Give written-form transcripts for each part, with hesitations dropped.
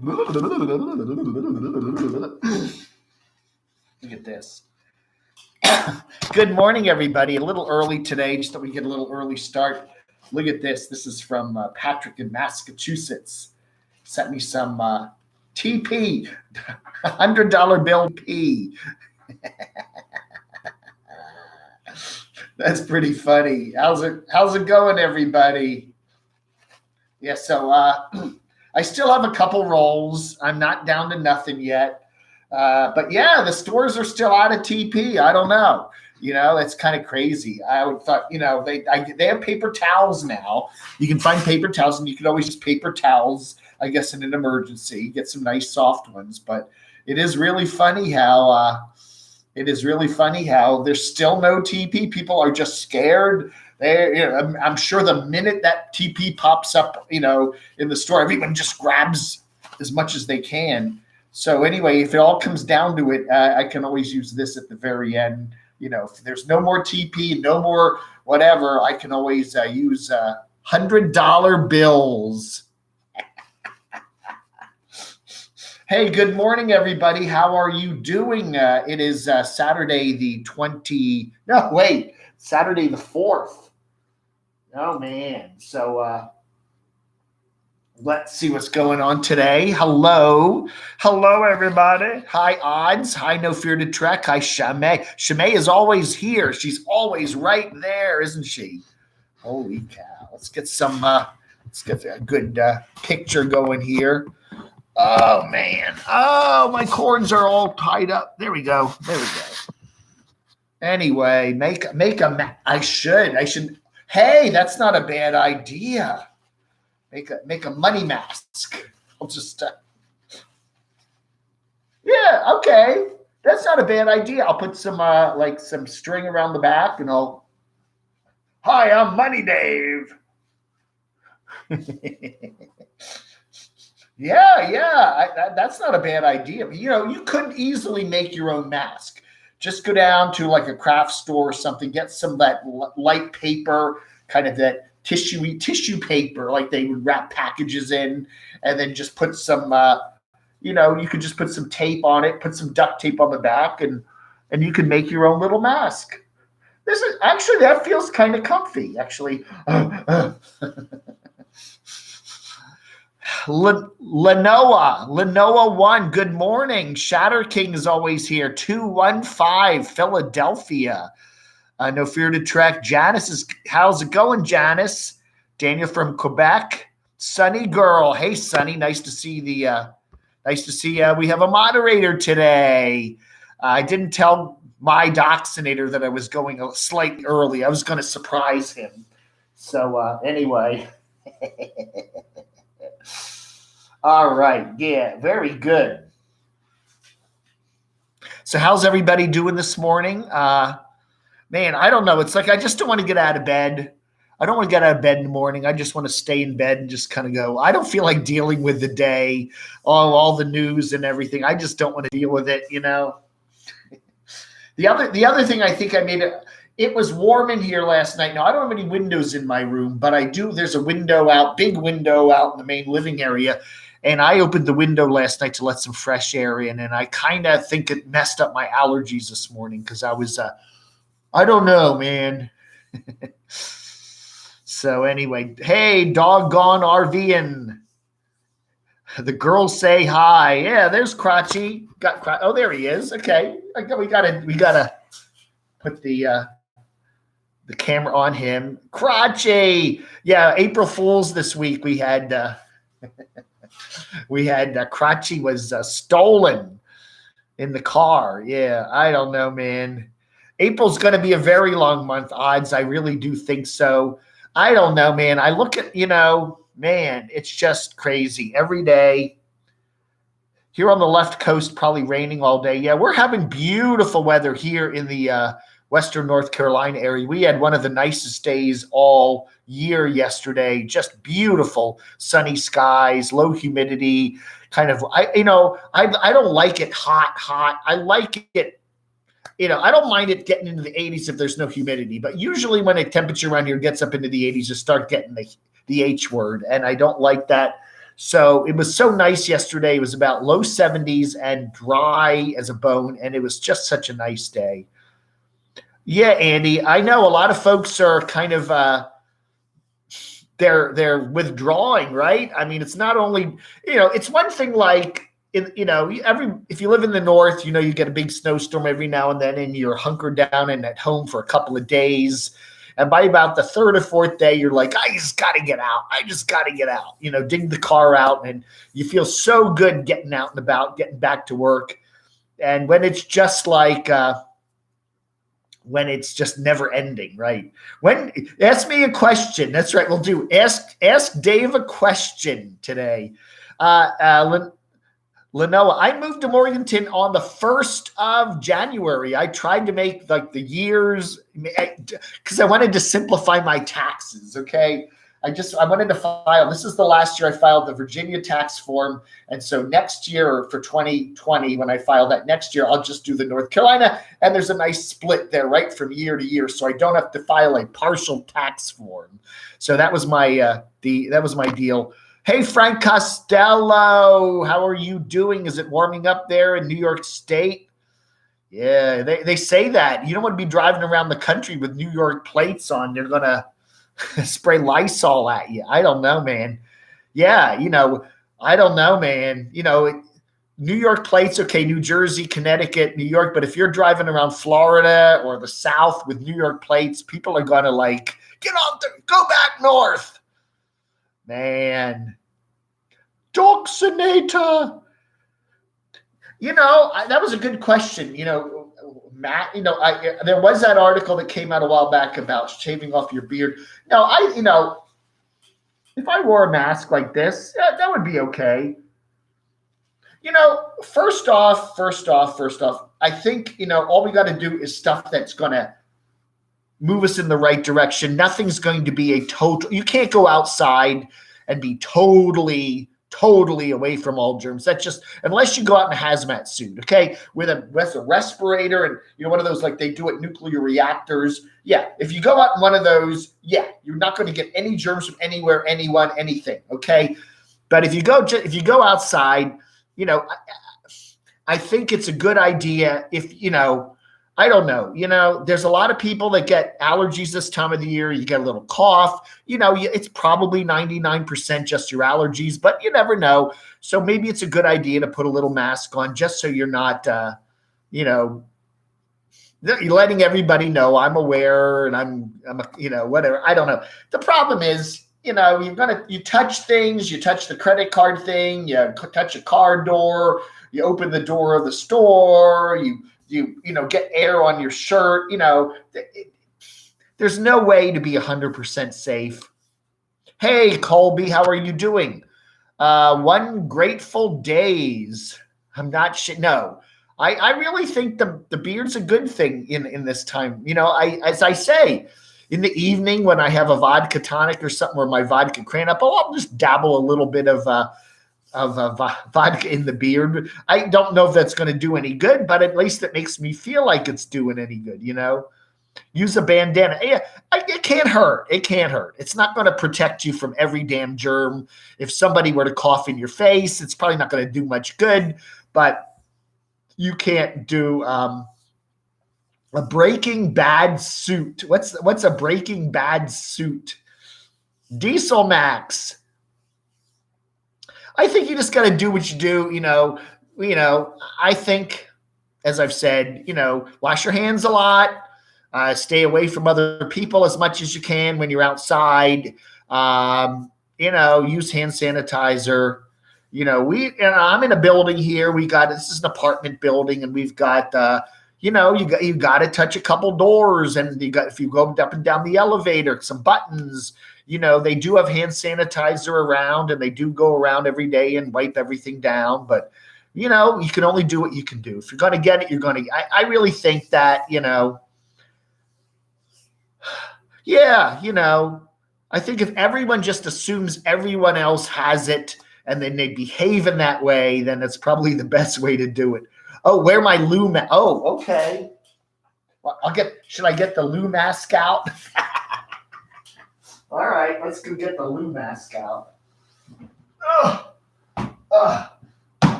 Look at this. Good morning, everybody. A little early today, just thought we'd get a little early start. Look at this. This is from Patrick in Massachusetts. Sent me some TP, $100 bill P. That's pretty funny. How's it going, everybody? Yeah, so I still have a couple rolls. I'm not down to nothing yet. But yeah, the stores are still out of TP. I don't know. It's kind of crazy. I would thought, they have paper towels now. You can find paper towels, and you can always use paper towels, I guess, in an emergency. Get some nice soft ones. But it is really funny how there's still no TP. People are just scared. I'm sure the minute that TP pops up, in the store, everyone just grabs as much as they can. So anyway, if it all comes down to it, I can always use this at the very end. If there's no more TP, no more whatever, I can always use $100 bills. Hey, good morning, everybody. How are you doing? It is Saturday the 4th. Oh, man. So let's see what's going on today. Hello, everybody. Hi, Odds. Hi, No Fear to Trek. Hi, Shamay. Shamay is always here. She's always right there, isn't she? Holy cow. Let's get a good picture going here. Oh, man. Oh, my cords are all tied up. There we go. Anyway, I should. Hey, that's not a bad idea. Make a money mask. I'll just yeah, okay. That's not a bad idea. I'll put some some string around the back, and hi, I'm Money Dave. Yeah. That's not a bad idea. You could easily make your own mask. Just go down to like a craft store or something, get some of that light paper, kind of that tissue paper, like they would wrap packages in, and then just put some, you could just put some tape on it, put some duct tape on the back, and you can make your own little mask. That feels kind of comfy, actually. Lenoa 1, good morning. Shatter King is always here. 215, Philadelphia. No Fear to Trek. Janice how's it going, Janice? Daniel from Quebec. Sunny Girl. Hey, Sunny. Nice to see we have a moderator today. I didn't tell my Doxinator that I was going slightly early. I was going to surprise him. So anyway. All right. Yeah, very good. So how's everybody doing this morning? Man, I don't know. It's like I just don't want to get out of bed. I don't want to get out of bed in the morning. I just want to stay in bed and just kind of go. I don't feel like dealing with the day, all the news and everything. I just don't want to deal with it, The other thing I think I made it was warm in here last night. Now, I don't have any windows in my room, but I do. There's a big window out in the main living area. And I opened the window last night to let some fresh air in. And I kind of think it messed up my allergies this morning because I was, I don't know, man. So anyway, hey, doggone RVing. The girls say hi. Yeah, there's Crotchy. Oh, there he is. Okay, we gotta put the camera on him. Crotchy. Yeah, April Fools this week. We had Crotchy was stolen in the car. Yeah, I don't know, man. April's going to be a very long month, Odds. I really do think so. I don't know, man. I look at, man, it's just crazy. Every day here on the left coast, probably raining all day. Yeah, we're having beautiful weather here in the Western North Carolina area. We had one of the nicest days all year yesterday. Just beautiful sunny skies, low humidity, kind of, I don't like it hot. I like it. I don't mind it getting into the 80s if there's no humidity, but usually when a temperature around here gets up into the 80s, you start getting the H word, and I don't like that. So it was so nice yesterday. It was about low 70s and dry as a bone, and it was just such a nice day. Yeah, Andy, I know a lot of folks are kind of they're withdrawing, right? I mean, it's not only, it's one thing like if you live in the north, you get a big snowstorm every now and then and you're hunkered down and at home for a couple of days. And by about the third or fourth day, you're like, I just got to get out. I just got to get out, dig the car out. And you feel so good getting out and about, getting back to work. And when it's just like, when it's just never ending, right? Ask me a question. That's right. We'll do ask Dave a question today. Lenoa, I moved to Morganton on the 1st of January. I tried to make like the years because I wanted to simplify my taxes. Okay. I wanted to file. This is the last year I filed the Virginia tax form. And so next year for 2020, when I file that next year, I'll just do the North Carolina. And there's a nice split there, right, from year to year. So I don't have to file a partial tax form. So that was my deal. Hey, Frank Costello, how are you doing? Is it warming up there in New York State? Yeah, they say that. You don't want to be driving around the country with New York plates on. They're going to spray Lysol at you. I don't know, man. Yeah, I don't know, man. New York plates, okay, New Jersey, Connecticut, New York. But if you're driving around Florida or the South with New York plates, people are going to like, get off there, go back north. Man. Doxinator. That was a good question. Matt, there was that article that came out a while back about shaving off your beard. Now, if I wore a mask like this, that would be okay. First off, I think, all we got to do is stuff that's going to move us in the right direction. Nothing's going to be you can't go outside and be totally away from all germs. That's just, unless you go out in a hazmat suit, okay, with a respirator and one of those like they do at nuclear reactors. Yeah, if you go out in one of those, yeah, you're not going to get any germs from anywhere, anyone, anything, okay. But if you go outside, I think it's a good idea if I don't know. There's a lot of people that get allergies this time of the year. You get a little cough. It's probably 99% just your allergies, but you never know. So maybe it's a good idea to put a little mask on just so you're not, you're letting everybody know I'm aware and I'm whatever. I don't know. The problem is, you touch things, you touch the credit card thing, you touch a car door, you open the door of the store, you get air on your shirt. There's no way to be 100% safe. Hey, Colby, how are you doing? One Grateful Days. I'm not sure. No, I really think the beard's a good thing in this time. As I say, in the evening when I have a vodka tonic or something, or my vodka cran up, I'll just dabble a little bit of vodka in the beard. I don't know if that's going to do any good, but at least it makes me feel like it's doing any good, Use a bandana. Yeah, it can't hurt. It can't hurt. It's not going to protect you from every damn germ. If somebody were to cough in your face, it's probably not going to do much good, but you can't do a Breaking Bad suit. What's a Breaking Bad suit? Diesel Max. I think you just got to do what you do. I think, as I've said, wash your hands a lot, stay away from other people as much as you can when you're outside. Use hand sanitizer. I'm in a building here. This is an apartment building, and we've got, you got to touch a couple doors, and if you go up and down the elevator, some buttons. They do have hand sanitizer around, and they do go around every day and wipe everything down. But, you can only do what you can do. If you're going to get it, you're going to. I really think that, I think if everyone just assumes everyone else has it and then they behave in that way, then it's probably the best way to do it. Oh, wear my Lou mask. Oh, okay. Well, should I get the Lou mask out? All right, let's go get the Lou mask out. Ugh. Ugh.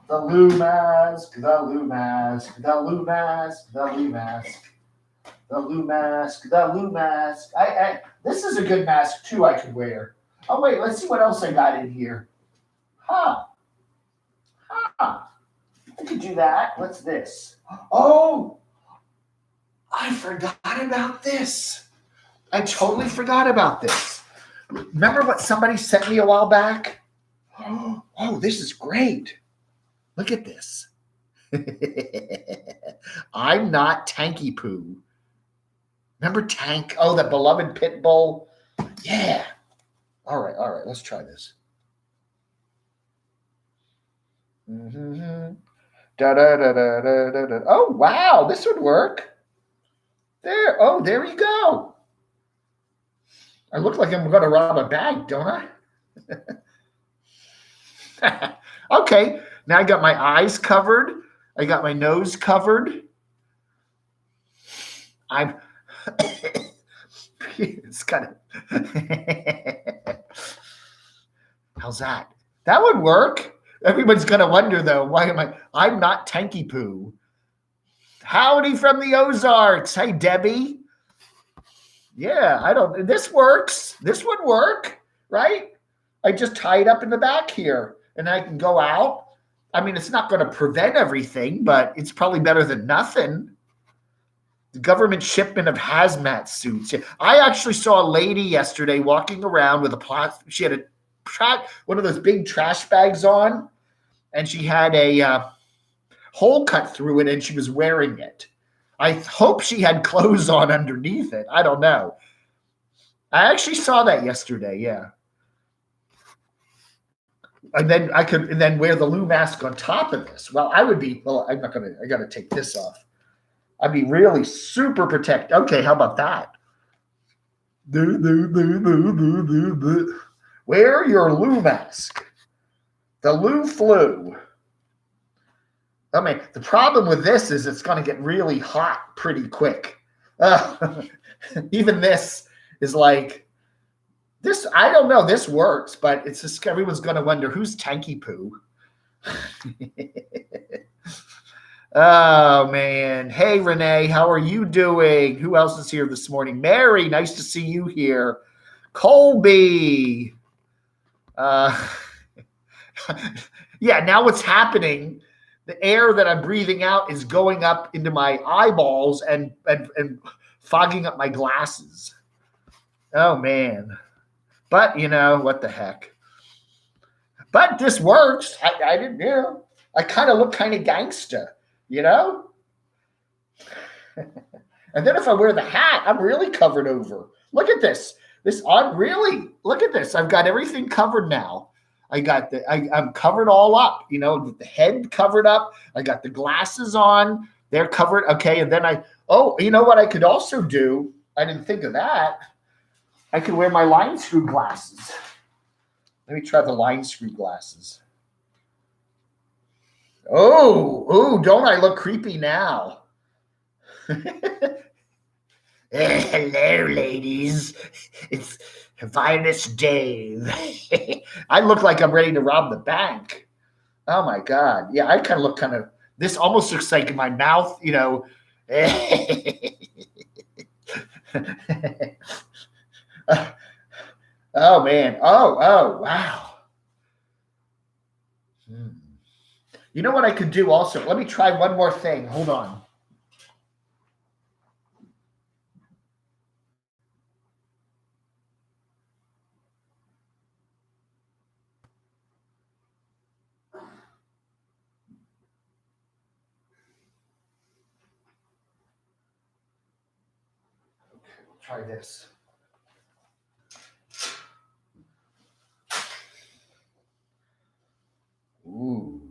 The Lou mask, the Lou mask, the Lou mask, the Lou mask, the Lou mask, the Lou mask. This is a good mask too. I could wear. Oh wait, let's see what else I got in here. Huh? I could do that. What's this? Oh, I forgot about this. I totally forgot about this. Remember what somebody sent me a while back? Oh, this is great. Look at this. I'm not Tanky Poo. Remember Tank? Oh, the beloved pit bull. Yeah. All right. Let's try this. Mm-hmm. Da, da, da, da, da, da, da. Oh, wow. This would work. There. Oh, there you go. I look like I'm going to rob a bank, don't I? Okay. Now I got my eyes covered. I got my nose covered. It's kind of. How's that? That would work. Everyone's going to wonder, though, why am I'm not Tanky Poo. Howdy from the Ozarks. Hey, Debbie. Yeah, this works. This would work, right? I just tie it up in the back here and I can go out. I mean, it's not going to prevent everything, but it's probably better than nothing. The government shipment of hazmat suits. I actually saw a lady yesterday walking around with she had one of those big trash bags on, and she had a hole cut through it, and she was wearing it. I hope she had clothes on underneath it. I don't know. I actually saw that yesterday, yeah. And then I could wear the Lou mask on top of this. Well, I'm not going to, I got to take this off. I'd be really super protected. Okay, how about that? Wear your Lou mask. The Lou flu. I mean, the problem with this is it's going to get really hot pretty quick. Even this is like, this, I don't know, this works, but it's just everyone's going to wonder who's Tanky Poo. Oh, man. Hey, Renee, how are you doing? Who else is here this morning? Mary, nice to see you here. Colby. Yeah, now what's happening, the air that I'm breathing out is going up into my eyeballs and fogging up my glasses. Oh, man. But, what the heck. But this works. I didn't, I kind of look kind of gangsta. And then if I wear the hat, I'm really covered over. Look at this. Look at this. I've got everything covered now. I'm covered all up, with the head covered up. I got the glasses on. They're covered. Okay. And then you know what I could also do? I didn't think of that. I could wear my line screw glasses. Let me try the line screw glasses. Oh, don't I look creepy now? Hello, ladies. It's Virus Dave. I look like I'm ready to rob the bank. Oh, my God. Yeah, I kind of look this almost looks like my mouth, Oh, man. Oh, wow. You know what I could do also? Let me try one more thing. Hold on. Okay, we'll try this. Ooh.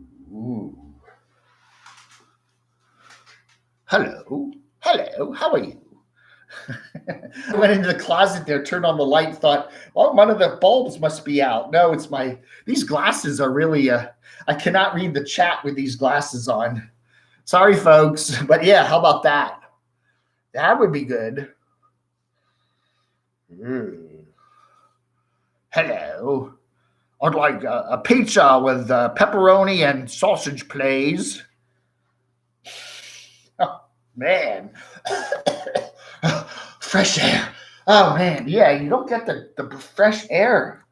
Hello, how are you? I went into the closet there, turned on the light, thought, well, one of the bulbs must be out. No, it's these glasses are really, I cannot read the chat with these glasses on. Sorry, folks. But yeah, how about that? That would be good. Hello. I'd like a pizza with pepperoni and sausage, please. Oh, man. Fresh air. Oh, man. Yeah, you don't get the fresh air.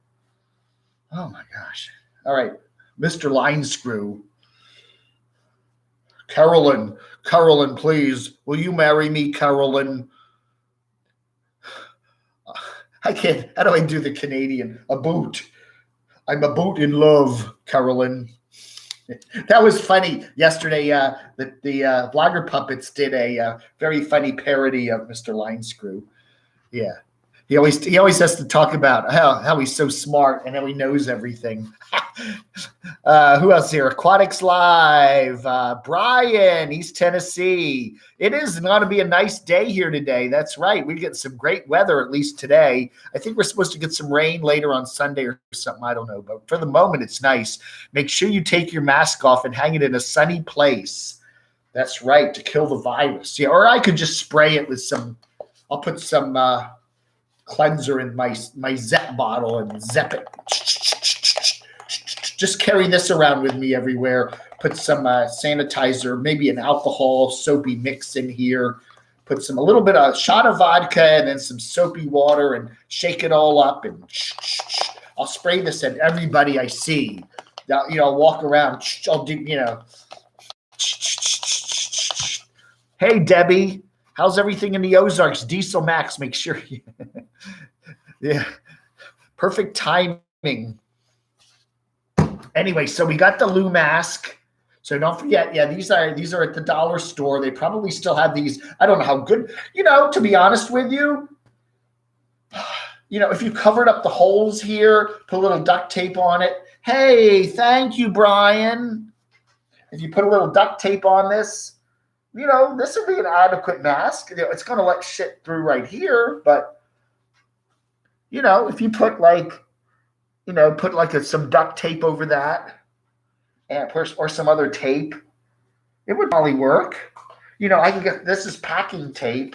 Oh, my gosh. All right. Mr. Line Screw. Carolyn, please. Will you marry me, Carolyn? I can't. How do I do the Canadian? A boot. I'm a boot in love, Carolyn. That was funny. Yesterday, the Blogger Puppets did a very funny parody of Mr. Line Screw. Yeah. He always has to talk about how he's so smart and how he knows everything. Who else here? Aquatics Live. Brian, East Tennessee. It is going to be a nice day here today. That's right. We get some great weather, at least today. I think we're supposed to get some rain later on Sunday or something. I don't know. But for the moment, it's nice. Make sure you take your mask off and hang it in a sunny place. That's right, to kill the virus. Yeah, or I could just spray it with some, I'll put some cleanser in my Zep bottle and zep it. Just carry this around with me everywhere. Put some sanitizer, maybe an alcohol soapy mix in here. Put a little bit of shot of vodka and then some soapy water and shake it all up. And I'll spray this at everybody I see. I'll walk around. I'll do, Hey, Debbie. How's everything in the Ozarks? Diesel Max, make sure. Yeah, perfect timing. Anyway, so we got the Lou mask. So don't forget, yeah, these are at the dollar store. They probably still have these. I don't know how good, to be honest with you, if you covered up the holes here, put a little duct tape on it. Hey, thank you, Brian. If you put a little duct tape on this, this would be an adequate mask. It's going to let shit through right here, but if you put some duct tape over that, and or some other tape, it would probably work. I can get, this is packing tape.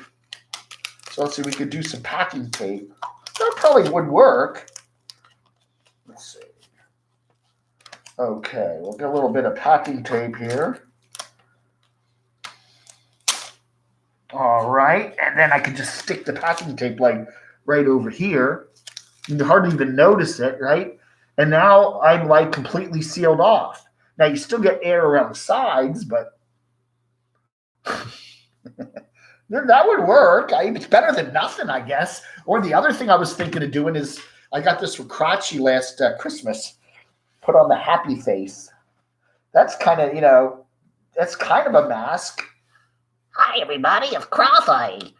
So let's see, we could do some packing tape. That probably would work. Let's see. Okay, we'll get a little bit of packing tape here. All right, and then I can just stick the packing tape right over here. You hardly even notice it, right? And now I'm completely sealed off. Now you still get air around the sides, but that would work. It's better than nothing, I guess. Or the other thing I was thinking of doing is I got this from Crotchy last Christmas. Put on the happy face. That's kind of, that's kind of a mask. Hi, everybody. It's Crotchy.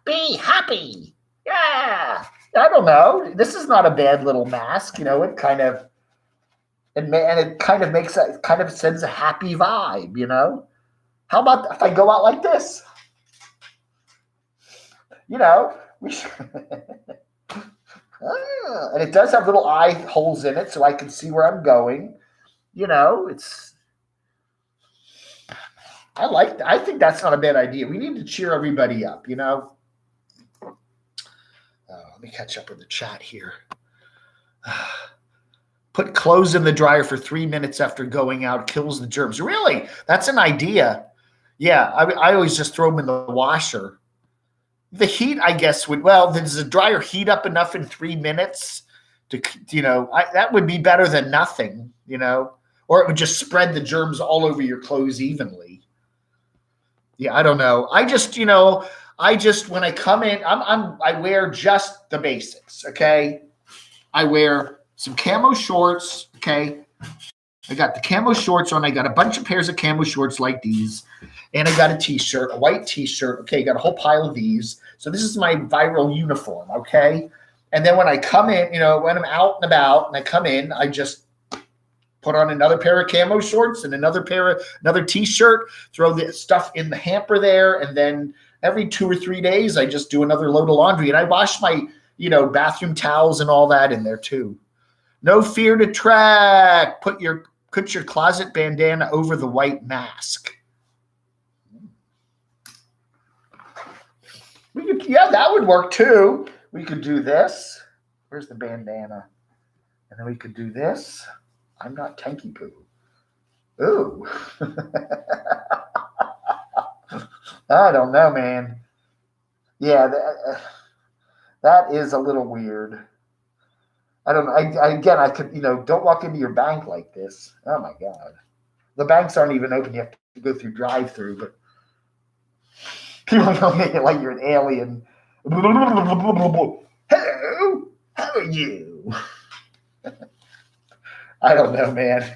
Be happy. Yeah. I don't know. This is not a bad little mask. It kind of, and it kind of makes it kind of sends a happy vibe. How about if I go out like this? We should. And it does have little eye holes in it, so I can see where I'm going. I think that's not a bad idea. We need to cheer everybody up. Let me catch up with the chat here. Put clothes in the dryer for 3 minutes after going out. Kills the germs. Really? That's an idea. Yeah, I always just throw them in the washer. The heat, I guess, does the dryer heat up enough in 3 minutes to, that would be better than nothing, or it would just spread the germs all over your clothes evenly. Yeah, I don't know. I just when I come in, I wear just the basics. Okay, I wear some camo shorts. Okay, I got the camo shorts on. I got a bunch of pairs of camo shorts like these, and I got a t-shirt, a white t-shirt. Okay, got a whole pile of these. So this is my viral uniform. Okay, and then when I come in, when I'm out and about and I come in, I just put on another pair of camo shorts and another t-shirt, throw the stuff in the hamper there, and then every 2 or 3 days, I just do another load of laundry. And I wash my, bathroom towels and all that in there too. No fear to track. Put your closet bandana over the white mask. That would work too. We could do this. Where's the bandana? And then we could do this. I'm not tanky poo. Ooh. I don't know, man. Yeah, that is a little weird. I don't know. I could, don't walk into your bank like this. Oh my God. The banks aren't even open. You have to go through drive-through, but people don't make it like you're an alien. Hello, how are you? I don't know, man.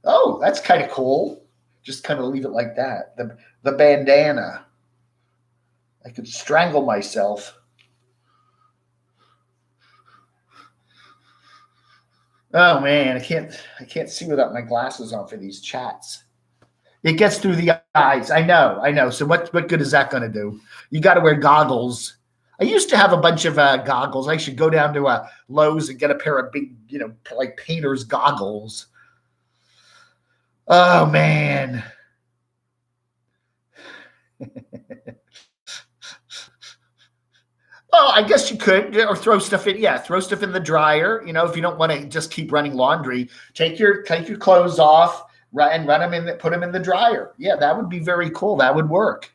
Oh, that's kind of cool. Just kind of leave it like that. The bandana. I could strangle myself. Oh man, I can't see without my glasses on for these chats. It gets through the eyes. I know. So what good is that going to do? You got to wear goggles. I used to have a bunch of goggles. I should go down to Lowe's and get a pair of big, like painter's goggles. Oh man. Oh, I guess you could, or throw stuff in. Yeah, throw stuff in the dryer. If you don't want to just keep running laundry, take your clothes off and run them in. Put them in the dryer. Yeah, that would be very cool. That would work.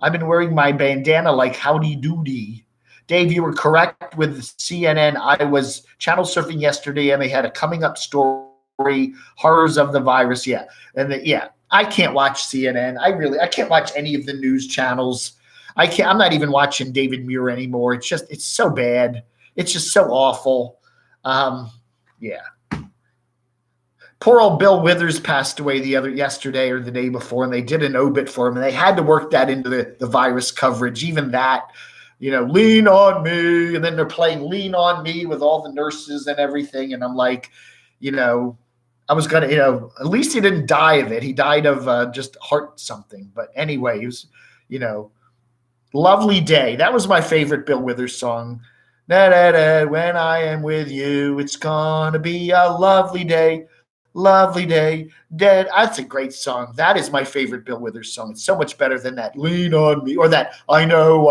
I've been wearing my bandana like howdy doody. Dave, you were correct with CNN. I was channel surfing yesterday, and they had a coming up story, horrors of the virus. Yeah, I can't watch CNN. I can't watch any of the news channels. I'm not even watching David Muir anymore. It's so bad. It's just so awful. Yeah. Poor old Bill Withers passed away yesterday or the day before, and they did an obit for him, and they had to work that into the virus coverage. Even that, lean on me, and then they're playing "Lean on Me" with all the nurses and everything, and I'm like, I was gonna, at least he didn't die of it. He died of just heart something. But anyway, he was, Lovely Day. That was my favorite Bill Withers song. Da, da, da, when I am with you, it's gonna be a lovely day. Lovely day. Dead. That's a great song. That is my favorite Bill Withers song. It's so much better than that "Lean on Me" or that I know.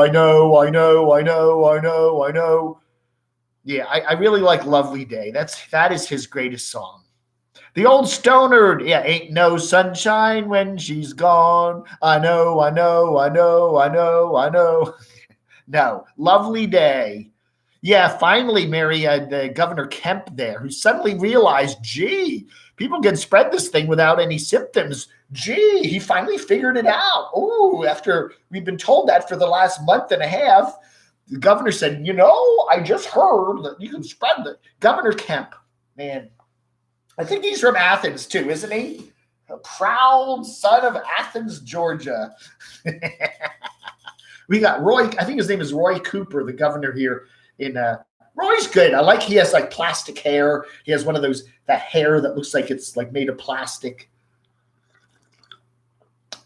Yeah, I really like Lovely Day. That is his greatest song. The old stoner, yeah, ain't no sunshine when she's gone. I know. No, Lovely Day. Yeah, finally, Mary, the Governor Kemp there, who suddenly realized, gee, people can spread this thing without any symptoms. Gee, he finally figured it out. Oh, after we've been told that for the last month and a half, the governor said, I just heard that you can spread it. Governor Kemp, man. I think he's from Athens, too, isn't he? A proud son of Athens, Georgia. We got Roy. I think his name is Roy Cooper, the governor here in Roy's good. I like he has like plastic hair. He has one of that hair that looks like it's like made of plastic.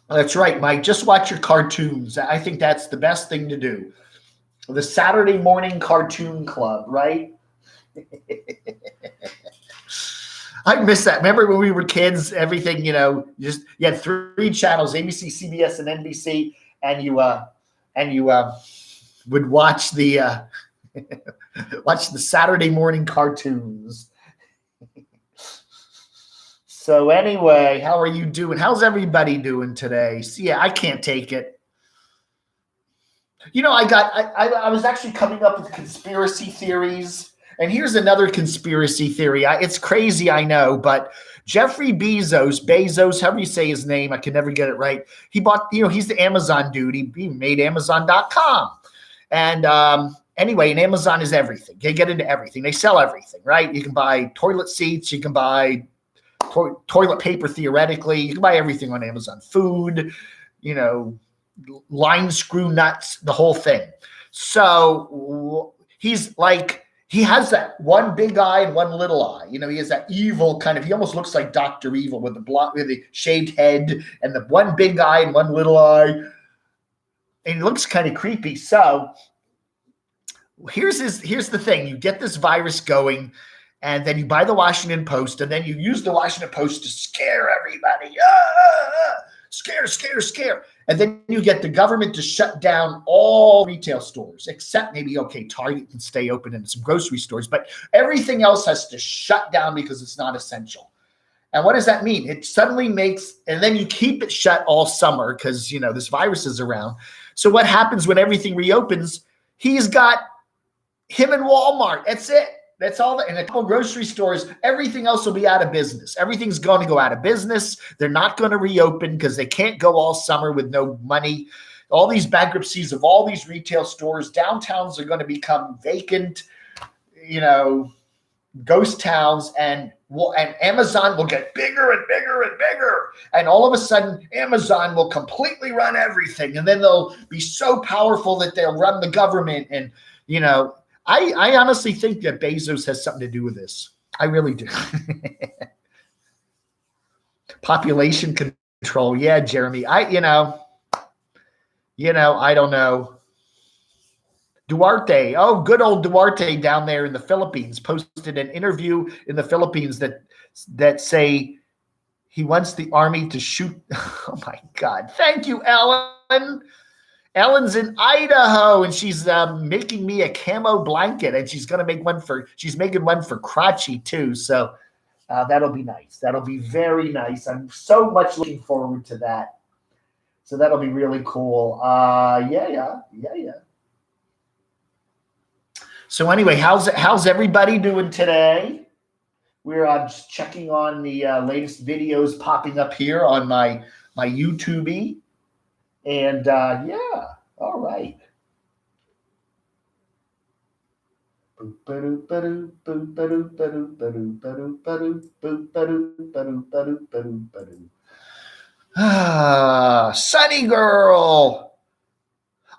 That's right, Mike. Just watch your cartoons. I think that's the best thing to do. The Saturday morning cartoon club, right? I miss that. Remember when we were kids, everything, you had 3 channels, ABC, CBS, and NBC, and you would watch the Saturday morning cartoons. So anyway, how are you doing? How's everybody doing today? So, yeah, I can't take it. I was actually coming up with conspiracy theories. And here's another conspiracy theory. It's crazy, I know, but Jeffrey Bezos, however you say his name, I can never get it right. He bought, he's the Amazon dude. He made Amazon.com. And anyway, and Amazon is everything. They get into everything. They sell everything, right? You can buy toilet seats. You can buy toilet paper, theoretically. You can buy everything on Amazon. Food, line screw nuts, the whole thing. So he's like, he has that one big eye and one little eye. He has that evil kind of, he almost looks like Dr. Evil with the shaved head and the one big eye and one little eye. And he looks kind of creepy. So here's the thing. You get this virus going, and then you buy the Washington Post, and then you use the Washington Post to scare everybody. scare, scare, scare. And then you get the government to shut down all retail stores, except maybe, okay, Target can stay open and some grocery stores, but everything else has to shut down because it's not essential. And what does that mean? It suddenly makes, and then you keep it shut all summer because, this virus is around. So what happens when everything reopens? He's got him and Walmart. That's it. That's all. And a couple grocery stores, everything else will be out of business. Everything's going to go out of business. They're not going to reopen because they can't go all summer with no money. All these bankruptcies of all these retail stores, downtowns are going to become vacant, ghost towns, and Amazon will get bigger and bigger and bigger. And all of a sudden, Amazon will completely run everything. And then they'll be so powerful that they'll run the government. And, I honestly think that Bezos has something to do with this. I really do. Population control. Yeah, Jeremy. I don't know. Duarte. Oh, good old Duarte down there in the Philippines posted an interview in the Philippines that say he wants the army to shoot. Oh my God. Thank you, Ellen. Ellen's in Idaho, and she's making me a camo blanket, and she's making one for Crotchy too. So that'll be nice. That'll be very nice. I'm so much looking forward to that. So that'll be really cool. Yeah. So anyway, how's everybody doing today? We're just checking on the latest videos popping up here on my YouTube. And yeah, all right. Sunny girl.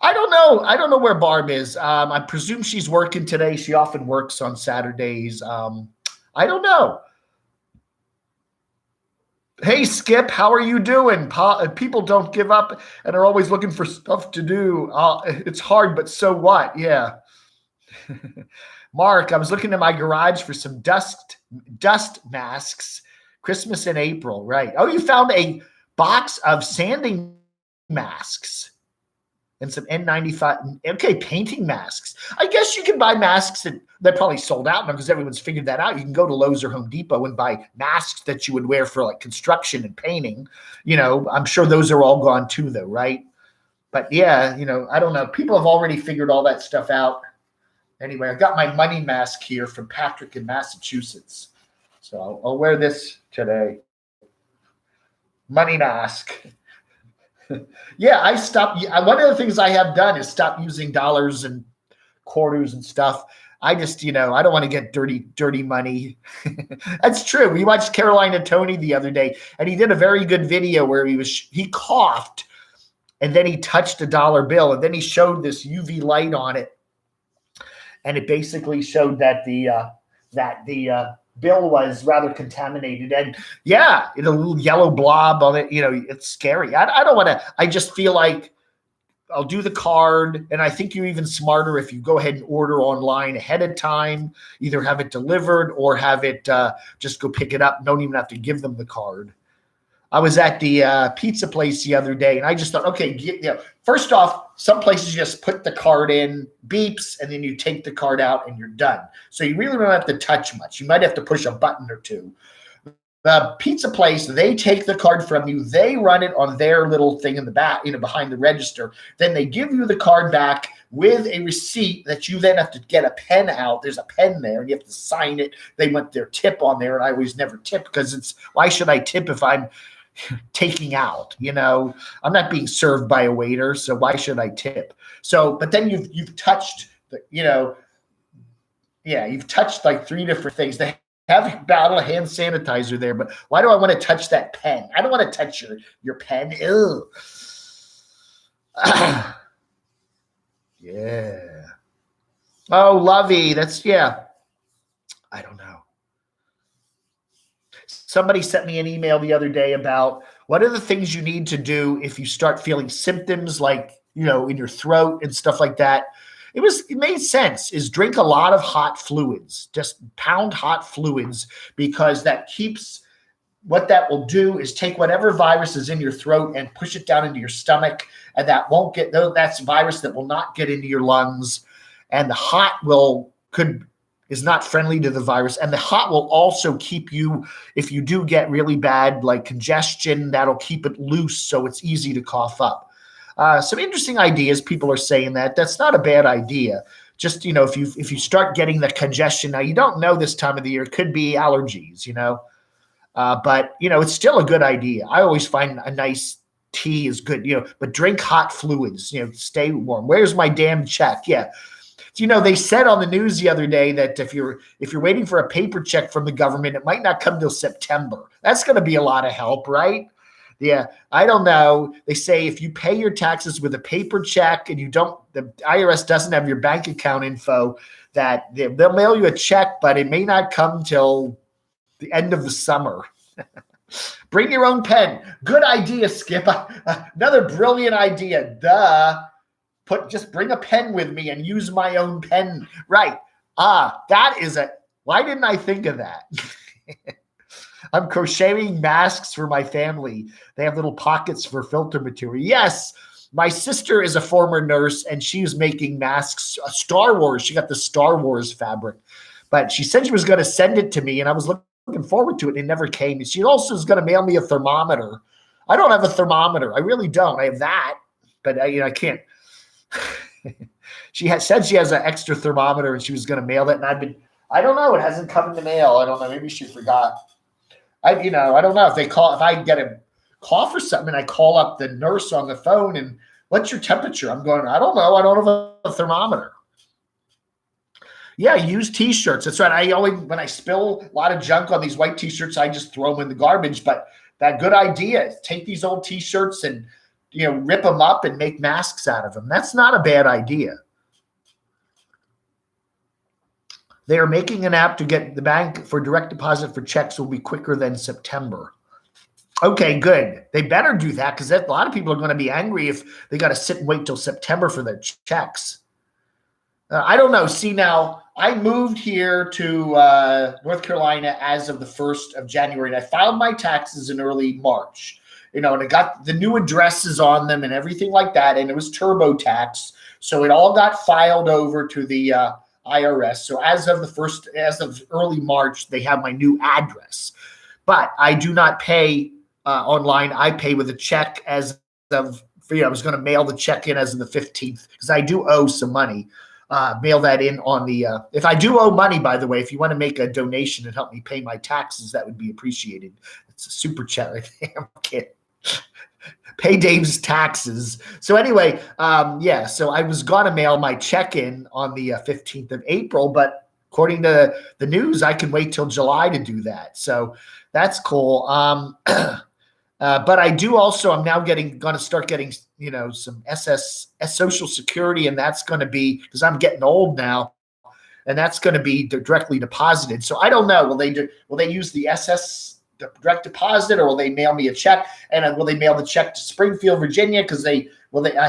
I don't know where Barb is. I presume she's working today. She often works on Saturdays. I don't know. Hey, Skip, how are you doing? People don't give up and are always looking for stuff to do. It's hard, but so what? Yeah. Mark, I was looking in my garage for some dust masks. Christmas in April, right? Oh, you found a box of sanding masks and some N95. Okay, painting masks. I guess you can buy masks that probably sold out now because everyone's figured that out. You can go to Lowe's or Home Depot and buy masks that you would wear for like construction and painting. I'm sure those are all gone too, though, right? But yeah, I don't know. People have already figured all that stuff out. Anyway, I've got my money mask here from Patrick in Massachusetts. So I'll wear this today. Money mask. Yeah, I stopped. One of the things I have done is stop using dollars and quarters and stuff. I just, I don't want to get dirty money. That's true. We watched Carolina Tony the other day, and he did a very good video where he coughed, and then he touched a dollar bill, and then he showed this UV light on it, and it basically showed that the bill was rather contaminated, and yeah, a little yellow blob on it. It's scary. I don't want to. I just feel like I'll do the card, and I think you're even smarter if you go ahead and order online ahead of time, either have it delivered or have it just go pick it up. Don't even have to give them the card. I was at the pizza place the other day, and I just thought, okay, first off, some places you just put the card in, beeps, and then you take the card out and you're done. So you really don't have to touch much. You might have to push a button or two. The pizza place, they take the card from you. They run it on their little thing in the back, behind the register. Then they give you the card back with a receipt that you then have to get a pen out. There's a pen there, and you have to sign it. They want their tip on there, and I always never tip because why should I tip if I'm taking out? I'm not being served by a waiter, so why should I tip? So, but then you've touched you've touched like 3 different things. They have a bottle of hand sanitizer there, but why do I want to touch that pen? I don't want to touch your pen. Ew. Yeah. Oh, Lovey, I don't know. Somebody sent me an email the other day about what are the things you need to do if you start feeling symptoms like, in your throat and stuff like that. It made sense, is drink a lot of hot fluids, just pound hot fluids, because that keeps what that will do is take whatever virus is in your throat and push it down into your stomach, and that's virus that will not get into your lungs. And the hot is not friendly to the virus, and the hot will also keep you, if you do get really bad like congestion, that'll keep it loose so it's easy to cough up. Some interesting ideas. People are saying that's not a bad idea. Just, if you start getting the congestion, now you don't know this time of the year, it could be allergies, but it's still a good idea. I always find a nice tea is good, but drink hot fluids, stay warm. Where's my damn check? Yeah. They said on the news the other day that if you're waiting for a paper check from the government, it might not come till September. That's going to be a lot of help, right? Yeah, I don't know. They say if you pay your taxes with a paper check and the IRS doesn't have your bank account info, that they'll mail you a check, but it may not come till the end of the summer. Bring your own pen. Good idea, Skip. Another brilliant idea. Duh. Just bring a pen with me and use my own pen. Right. Why didn't I think of that? I'm crocheting masks for my family. They have little pockets for filter material. Yes, my sister is a former nurse, and she's making masks. Star Wars. She got the Star Wars fabric. But she said she was going to send it to me, and I was looking forward to it, and it newer came. She also is going to mail me a thermometer. I don't have a thermometer. I really don't. I have that, but I can't. She said she has an extra thermometer, and she was going to mail it, and I don't know. It hasn't come in the mail. I don't know. Maybe she forgot. I don't know if I get a cough or something, and I call up the nurse on the phone and what's your temperature? I'm going, I don't know. I don't have a thermometer. Yeah, use T-shirts. That's right. When I spill a lot of junk on these white T-shirts, I just throw them in the garbage. But that good idea, take these old T-shirts and, rip them up and make masks out of them. That's not a bad idea. They are making an app to get the bank for direct deposit for checks will be quicker than September. Okay, good. They better do that because a lot of people are going to be angry if they got to sit and wait till September for their checks. I don't know. See, now I moved here to North Carolina as of the 1st of January, and I filed my taxes in early March. And I got the new addresses on them and everything like that, and it was TurboTax, so it all got filed over to the IRS. So as of early March, they have my new address. But I do not pay online. I pay with a check I was going to mail the check in as of the 15th because I do owe some money. Mail that in on the if I do owe money, by the way, if you want to make a donation and help me pay my taxes, that would be appreciated. It's a super chat right there. I'm kidding. Pay Dave's taxes. So anyway, so I was going to mail my check in on the 15th of April, but according to the news, I can wait till July to do that. So that's cool. But I do also, I'm now going to start getting, some Social Security, and that's going to be, because I'm getting old now, and that's going to be directly deposited. So I don't know, will they use the direct deposit, or will they mail me a check? And will they mail the check to Springfield, Virginia? Because I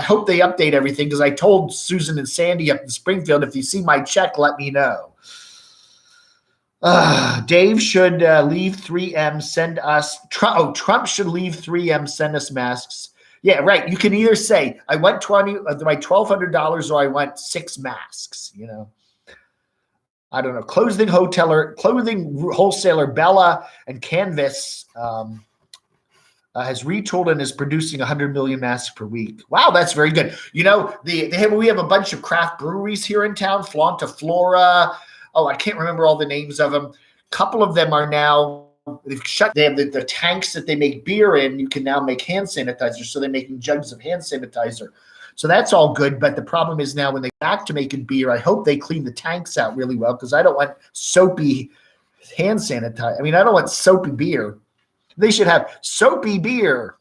hope they update everything, because I told Susan and Sandy up in Springfield, if you see my check, let me know. Dave should leave 3M, send us. Trump should leave 3M, send us masks. Yeah, right. You can either say I want my $1,200 or I want 6 masks. I don't know. Clothing wholesaler Bella and Canvas has retooled and is producing 100 million masks per week. Wow, that's very good. We have a bunch of craft breweries here in town. Flanta Flora. Oh, I can't remember all the names of them. A couple of them are now, they have the tanks that they make beer in. You can now make hand sanitizer. So they're making jugs of hand sanitizer. So that's all good. But the problem is now when they go back to making beer, I hope they clean the tanks out really well, because I don't want soapy hand sanitizer. I don't want soapy beer. They should have soapy beer.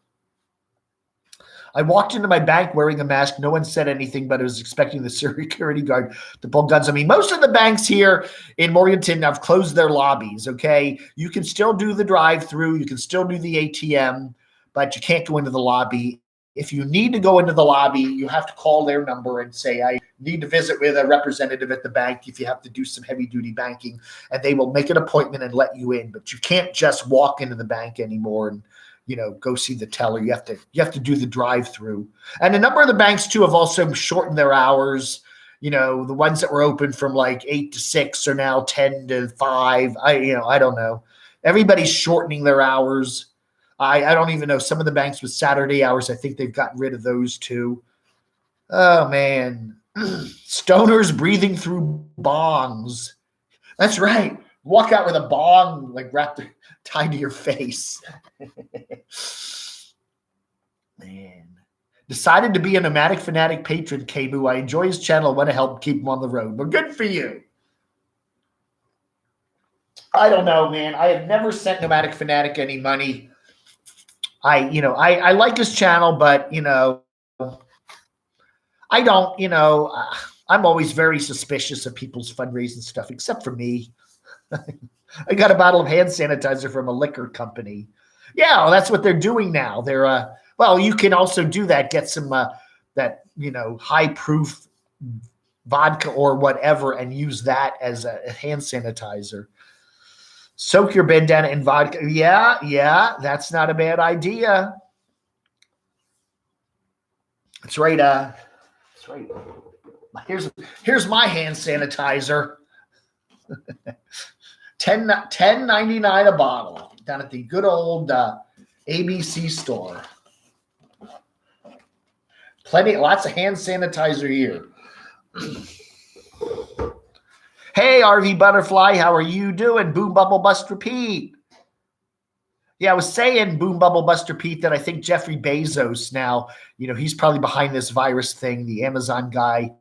I walked into my bank wearing a mask. No one said anything, but I was expecting the security guard to pull guns on me. Most of the banks here in Morganton have closed their lobbies, okay? You can still do the drive-through. You can still do the ATM, but you can't go into the lobby. if you need to go into the lobby, you have to call their number and say, I need to visit with a representative at the bank if you have to do some heavy duty banking, and they will make an appointment and let you in. But you can't just walk into the bank anymore and, go see the teller. You have to do the drive-through. And a number of the banks too have also shortened their hours. The ones that were open from like 8 to 6 are now 10 to 5. I don't know. Everybody's shortening their hours. I don't even know. Some of the banks with Saturday hours, I think they've gotten rid of those too. Oh, man. Stoners breathing through bongs. That's right. Walk out with a bong like tied to your face. Man. Decided to be a Nomadic Fanatic patron, Camo. I enjoy his channel. Want to help keep him on the road. Well, good for you. I don't know, man. I have never sent Nomadic Fanatic any money. I like his channel, but, I don't, I'm always very suspicious of people's fundraising stuff, except for me. I got a bottle of hand sanitizer from a liquor company. Yeah, well, that's what they're doing now. They're, well, you can also do that. Get some, that, high proof vodka or whatever and use that as a hand sanitizer. Soak your bandana in vodka. Yeah, that's not a bad idea. That's right. That's right. Here's my hand sanitizer. $10.99 a bottle down at the good old ABC store. Lots of hand sanitizer here. Hey, RV Butterfly, how are you doing? Boom, bubble, bust, repeat. Yeah, I was saying, boom, bubble, bust, repeat, that I think Jeffrey Bezos now, he's probably behind this virus thing, the Amazon guy,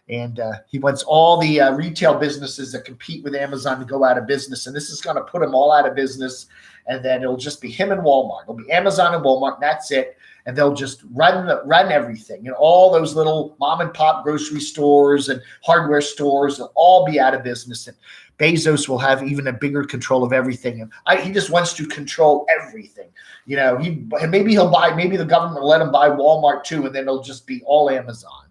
and he wants all the retail businesses that compete with Amazon to go out of business, and this is going to put them all out of business, and then it'll just be him and Walmart. It'll be Amazon and Walmart, and that's it, and they'll just run everything. All those little mom and pop grocery stores and hardware stores will all be out of business, and Bezos will have even a bigger control of everything. And he just wants to control everything. Maybe the government will let him buy Walmart too, and then it'll just be all Amazon.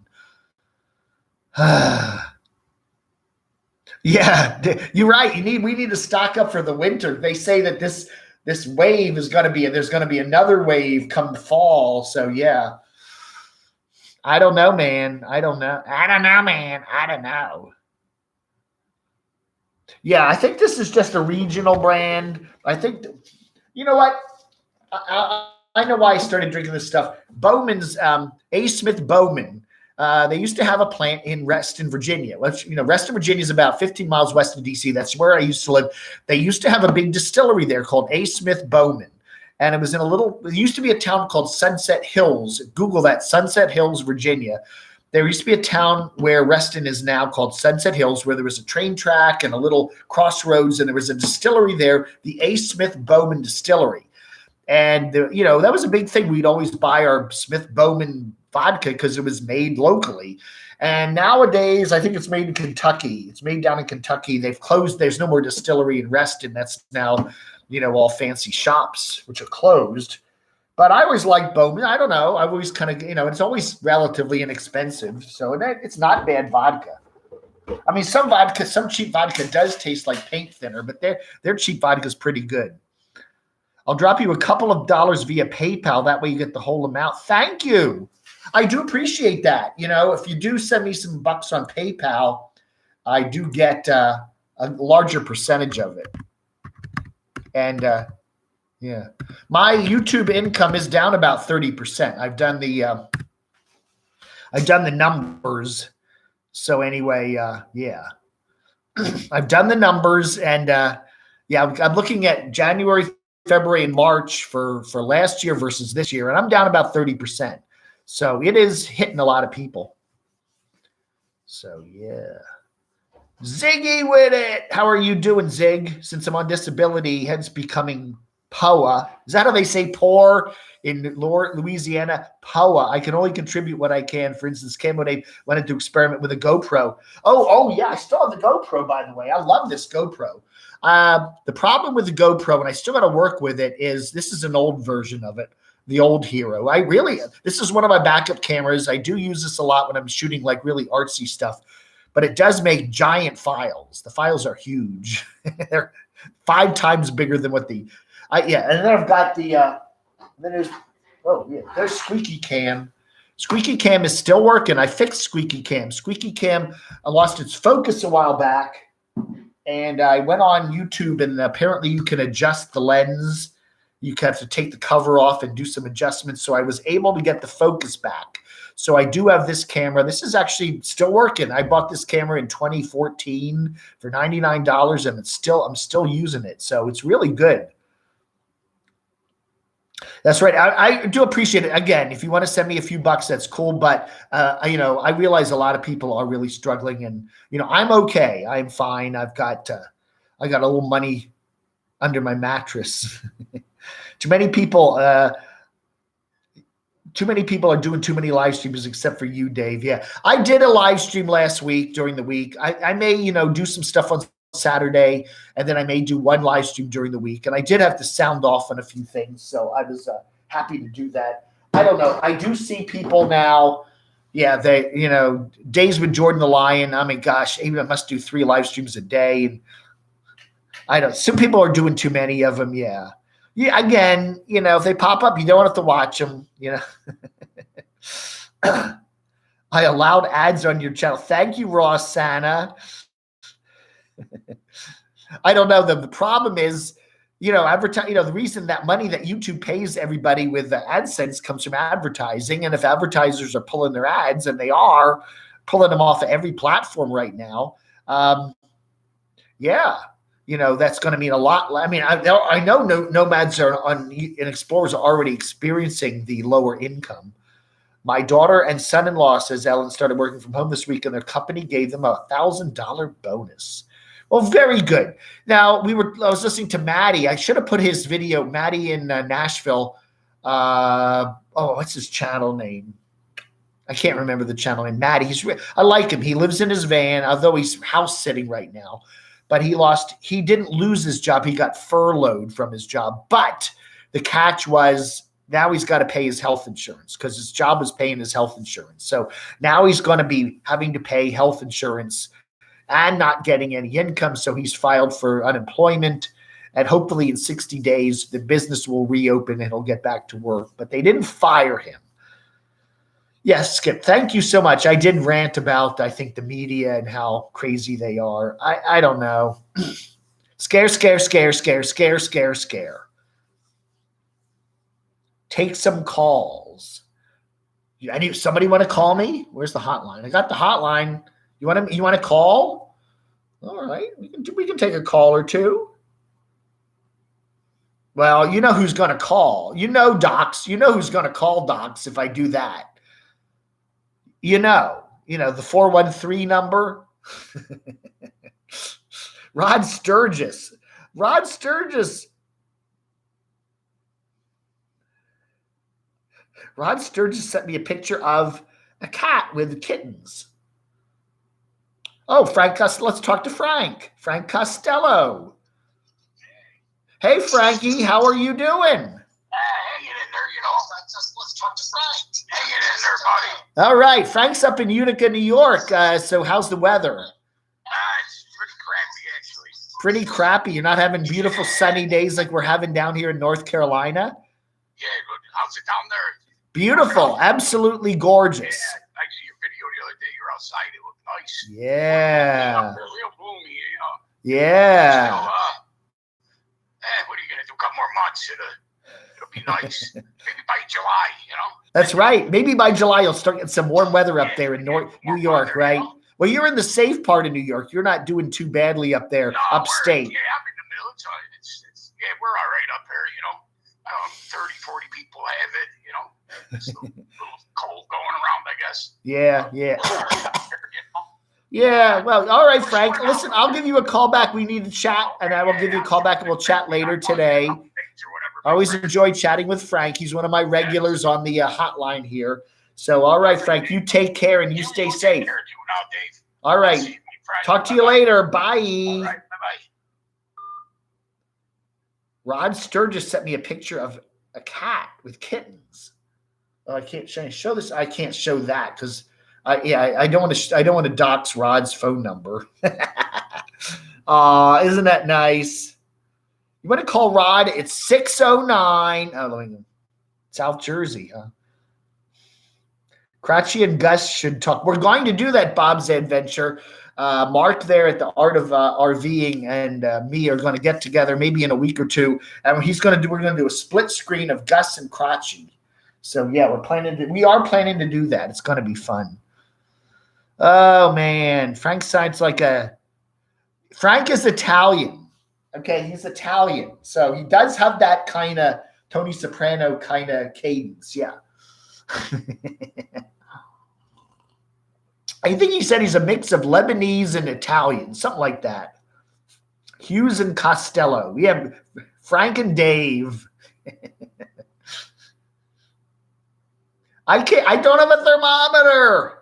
Yeah, you're right. We need to stock up for the winter. They say that this wave is going to be, there's going to be another wave come fall. So yeah, I don't know, man. I don't know, man. I don't know. Yeah, I think this is just a regional brand. I think, you know what? I know why I started drinking this stuff. Bowman's, A. Smith Bowman. They used to have a plant in Reston, Virginia. Reston, Virginia is about 15 miles west of D.C. That's where I used to live. They used to have a big distillery there called A. Smith Bowman. And it was it used to be a town called Sunset Hills. Google that, Sunset Hills, Virginia. There used to be a town where Reston is now called Sunset Hills, where there was a train track and a little crossroads, and there was a distillery there, the A. Smith Bowman Distillery. And, that was a big thing. We'd always buy our Smith Bowman vodka because it was made locally. And nowadays, I think it's made in Kentucky. It's made down in Kentucky. They've closed. There's no more distillery in Reston. That's now, all fancy shops, which are closed. But I always liked Bowman. I don't know. I've always kind of, it's always relatively inexpensive. So it's not bad vodka. I mean, some cheap vodka does taste like paint thinner, but their cheap vodka is pretty good. I'll drop you a couple of dollars via PayPal. That way you get the whole amount. Thank you. I do appreciate that. If you do send me some bucks on PayPal, I do get a larger percentage of it. And yeah, my YouTube income is down about 30%. I've done the numbers. So anyway, yeah, I've done the numbers, and yeah, I'm looking at January, February, and March for last year versus this year, and I'm down about 30%. So it is hitting a lot of people. So yeah. Ziggy with it. How are you doing, Zig? Since I'm on disability, hence becoming POA. Is that how they say poor in Louisiana? POA. I can only contribute what I can. For instance, camodave wanted to experiment with a GoPro. Oh yeah, I still have the GoPro, by the way. I love this GoPro. The problem with the GoPro, and I still got to work with it, is this is an old version of it. the old Hero. This is one of my backup cameras. I do use this a lot when I'm shooting like really artsy stuff, but it does make giant files. The files are huge. They're 5 times bigger than what and then I've got there's Squeaky Cam. Squeaky Cam is still working. I fixed Squeaky Cam. Squeaky Cam, I lost its focus a while back, and I went on YouTube, and apparently you can adjust the lens. You have to take the cover off and do some adjustments. So I was able to get the focus back. So I do have this camera. This is actually still working. I bought this camera in 2014 for $99, and I'm still using it. So it's really good. That's right. I do appreciate it. Again, if you want to send me a few bucks, that's cool. But, I realize a lot of people are really struggling, and, I'm okay. I'm fine. I got a little money under my mattress. Too many people are doing too many live streams, except for you, Dave. Yeah, I did a live stream last week during the week. I may, do some stuff on Saturday, and then I may do one live stream during the week. And I did have to sound off on a few things, so I was happy to do that. I don't know. I do see people now. Yeah, days with Jordan the Lion. I mean, gosh, even I must do 3 live streams a day. And some people are doing too many of them. Yeah. Yeah. Again, if they pop up, you don't have to watch them. I allowed ads on your channel. Thank you, Raw Santa. I don't know. The problem is, the reason that money that YouTube pays everybody with the AdSense comes from advertising. And if advertisers are pulling their ads, and they are pulling them off of every platform right now, that's going to mean a lot. I mean, I know nomads and explorers are already experiencing the lower income. My daughter and son-in-law, says Ellen, started working from home this week, and their company gave them a $1,000 bonus. Well, very good. Now, I was listening to Maddie. I should have put his video, Maddie in Nashville. What's his channel name? I can't remember the channel name. Maddie. I like him. He lives in his van, although he's house sitting right now. But he didn't lose his job. He got furloughed from his job. But the catch was, now he's got to pay his health insurance, because his job was paying his health insurance. So now he's going to be having to pay health insurance and not getting any income. So he's filed for unemployment, and hopefully in 60 days, the business will reopen and he'll get back to work. But they didn't fire him. Yes, Skip, thank you so much. I did rant about, I think, the media and how crazy they are. I don't know. Scare. Take some calls. Somebody want to call me? Where's the hotline? I got the hotline. You want to call? All right, we can take a call or two. Well, you know who's going to call. Docs. You know who's going to call, Docs, if I do that. The 413 number. Rod Sturgis. Rod Sturgis sent me a picture of a cat with kittens. Oh, Frank Costello. Let's talk to Frank. Frank Costello. Hey, Frankie, how are you doing? Hanging in there, let's talk to Frank. Hanging in there, buddy. All right. Frank's up in Utica, New York. So how's the weather? It's pretty crappy, actually. Pretty crappy. You're not having beautiful sunny days like we're having down here in North Carolina? Yeah, but how's it down there? Beautiful. Absolutely gorgeous. Yeah, I see your video the other day. You're outside. It looked nice. Yeah. Real gloomy, Yeah. So, what are you going to do? A couple more months. It'll be nice. Maybe by July, That's right. Maybe by July you'll start getting some warm weather up there in New York, right? Well, you're in the safe part of New York. You're not doing too badly up there, upstate. I'm in the middle. We're all right up here, 30, 40 people have it, It's a little cold going around, I guess. Yeah. Yeah, well, all right, Frank. Listen, I'll give you a call back. We need to chat, and I will give you a call back, and we'll chat later today. I always enjoy chatting with Frank. He's one of my regulars on the hotline here. So, all right, Frank, you take care, and you stay safe. All right. Talk to you later. Bye. All right, bye-bye. Rod Sturgis sent me a picture of a cat with kittens. Oh, I can't show this. I can't show that because I don't want to. I don't want to dox Rod's phone number. Isn't that nice? You want to call Rod? It's 609. South Jersey, huh? Cratchy and Gus should talk. We're going to do that Bob's Adventure. Mark there at the Art of RVing and me are going to get together maybe in a week or two, and we're going to do a split screen of Gus and Cratchy. So yeah, we are planning to do that. It's going to be fun. Oh man, Frank sounds like Frank is Italian. Okay, he's Italian, so he does have that kind of Tony Soprano kind of cadence. Yeah. I think he said he's a mix of Lebanese and Italian, something like that. Hughes and Costello. We have Frank and Dave. I don't have a thermometer.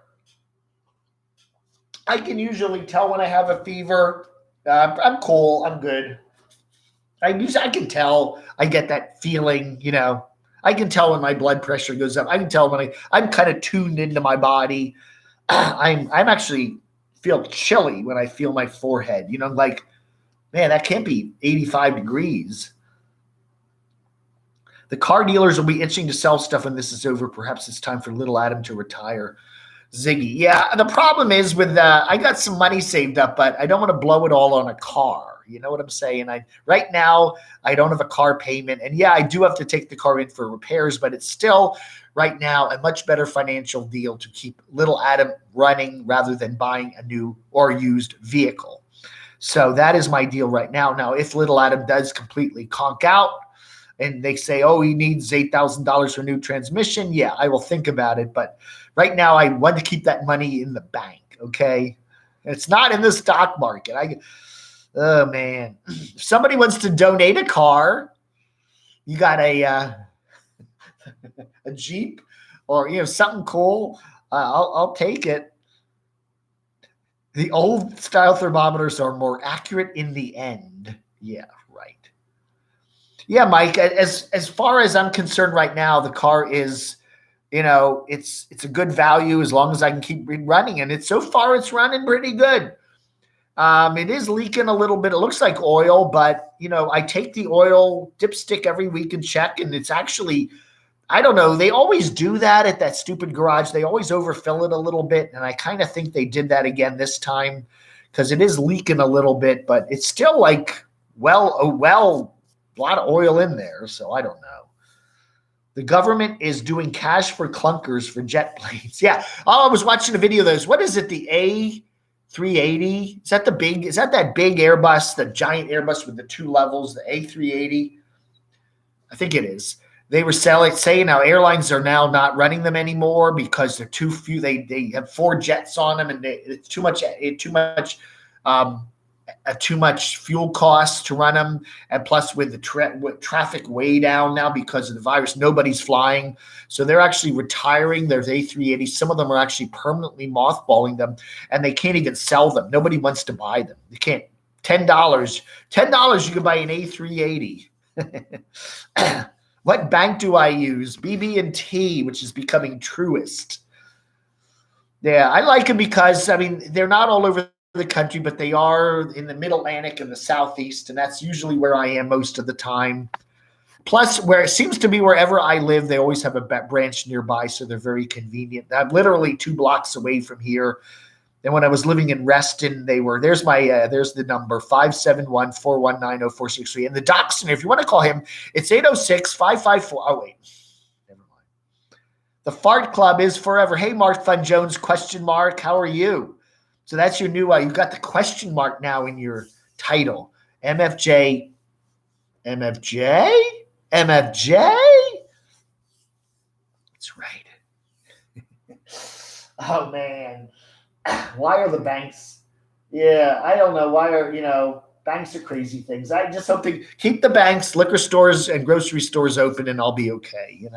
I can usually tell when I have a fever. I'm cool. I'm good. I can tell. I get that feeling, I can tell when my blood pressure goes up. I can tell when I'm kind of tuned into my body. I'm actually feel chilly when I feel my forehead. Like, man, that can't be 85 degrees. The car dealers will be itching to sell stuff when this is over. Perhaps it's time for little Adam to retire. Ziggy. Yeah, the problem is with I got some money saved up, but I don't want to blow it all on a car. You know what I'm saying? Right now, I don't have a car payment. And yeah, I do have to take the car in for repairs, but it's still right now a much better financial deal to keep little Adam running rather than buying a new or used vehicle. So that is my deal right now. Now, if little Adam does completely conk out and they say, oh, he needs $8,000 for a new transmission, yeah, I will think about it. But right now, I want to keep that money in the bank, okay? It's not in the stock market. Oh, man. If somebody wants to donate a car, you got a Jeep or, something cool, I'll take it. The old style thermometers are more accurate in the end. Yeah, right. Yeah, Mike, as far as I'm concerned right now, the car is, it's a good value as long as I can keep running. And so far it's running pretty good. It is leaking a little bit. It looks like oil, but, I take the oil dipstick every week and check, and it's actually, I don't know. They always do that at that stupid garage. They always overfill it a little bit, and I kind of think they did that again this time because it is leaking a little bit, but it's still like, a lot of oil in there, so I don't know. The government is doing cash for clunkers for jet planes. Yeah. Oh, I was watching a video of those. What is it, the A380? Is that that big Airbus, the giant Airbus with the two levels, the A380? I think it is. They were saying how airlines are now not running them anymore because they're too few. They have 4 jets on them, and it's too much fuel costs to run them. And plus, with the traffic way down now because of the virus, nobody's flying. So they're actually retiring their A380s. Some of them are actually permanently mothballing them, and they can't even sell them. Nobody wants to buy them. They can't. $10 you can buy an A380. What bank do I use? BB&T, which is becoming Truist. Yeah, I like them because, they're not all over the country, but they are in the Mid-Atlantic and the Southeast, and that's usually where I am most of the time. Plus, where it seems to be wherever I live, they always have a branch nearby, so they're very convenient. I'm literally 2 blocks away from here. And when I was living in Reston, there's the number, 571-419-0463. And the Dachshund, if you want to call him, it's 806-554. Oh, wait. Never mind. The Fart Club is forever. Hey, Mark Fun Jones, ? How are you? So that's your new, you've got the question mark now in your title. MFJ. That's right. Oh, man. Why are the banks? Yeah, I don't know. Why are, banks are crazy things. I just hope they keep the banks, liquor stores, and grocery stores open, and I'll be okay,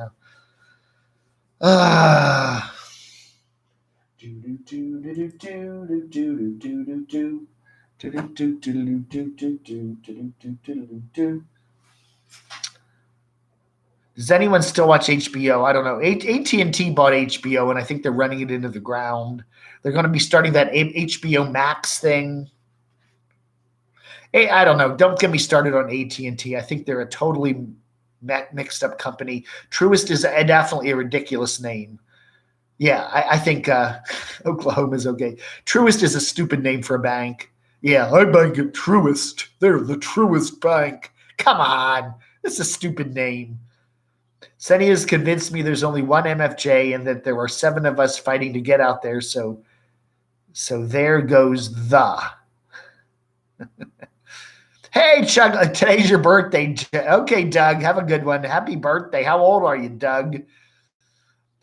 Does anyone still watch HBO? I don't know. AT&T bought HBO, and I think they're running it into the ground. They're going to be starting that HBO Max thing. I don't know. Don't get me started on AT&T. I think they're a totally mixed up company. Truist is definitely a ridiculous name. Yeah, I think Oklahoma's okay. Truist is a stupid name for a bank. Yeah, I bank at Truist. They're the truest bank. Come on. This is a stupid name. Senny has convinced me there's only one MFJ and that there are 7 of us fighting to get out there. So there goes the. Hey, Chuck, today's your birthday. Okay, Doug, have a good one. Happy birthday. How old are you, Doug?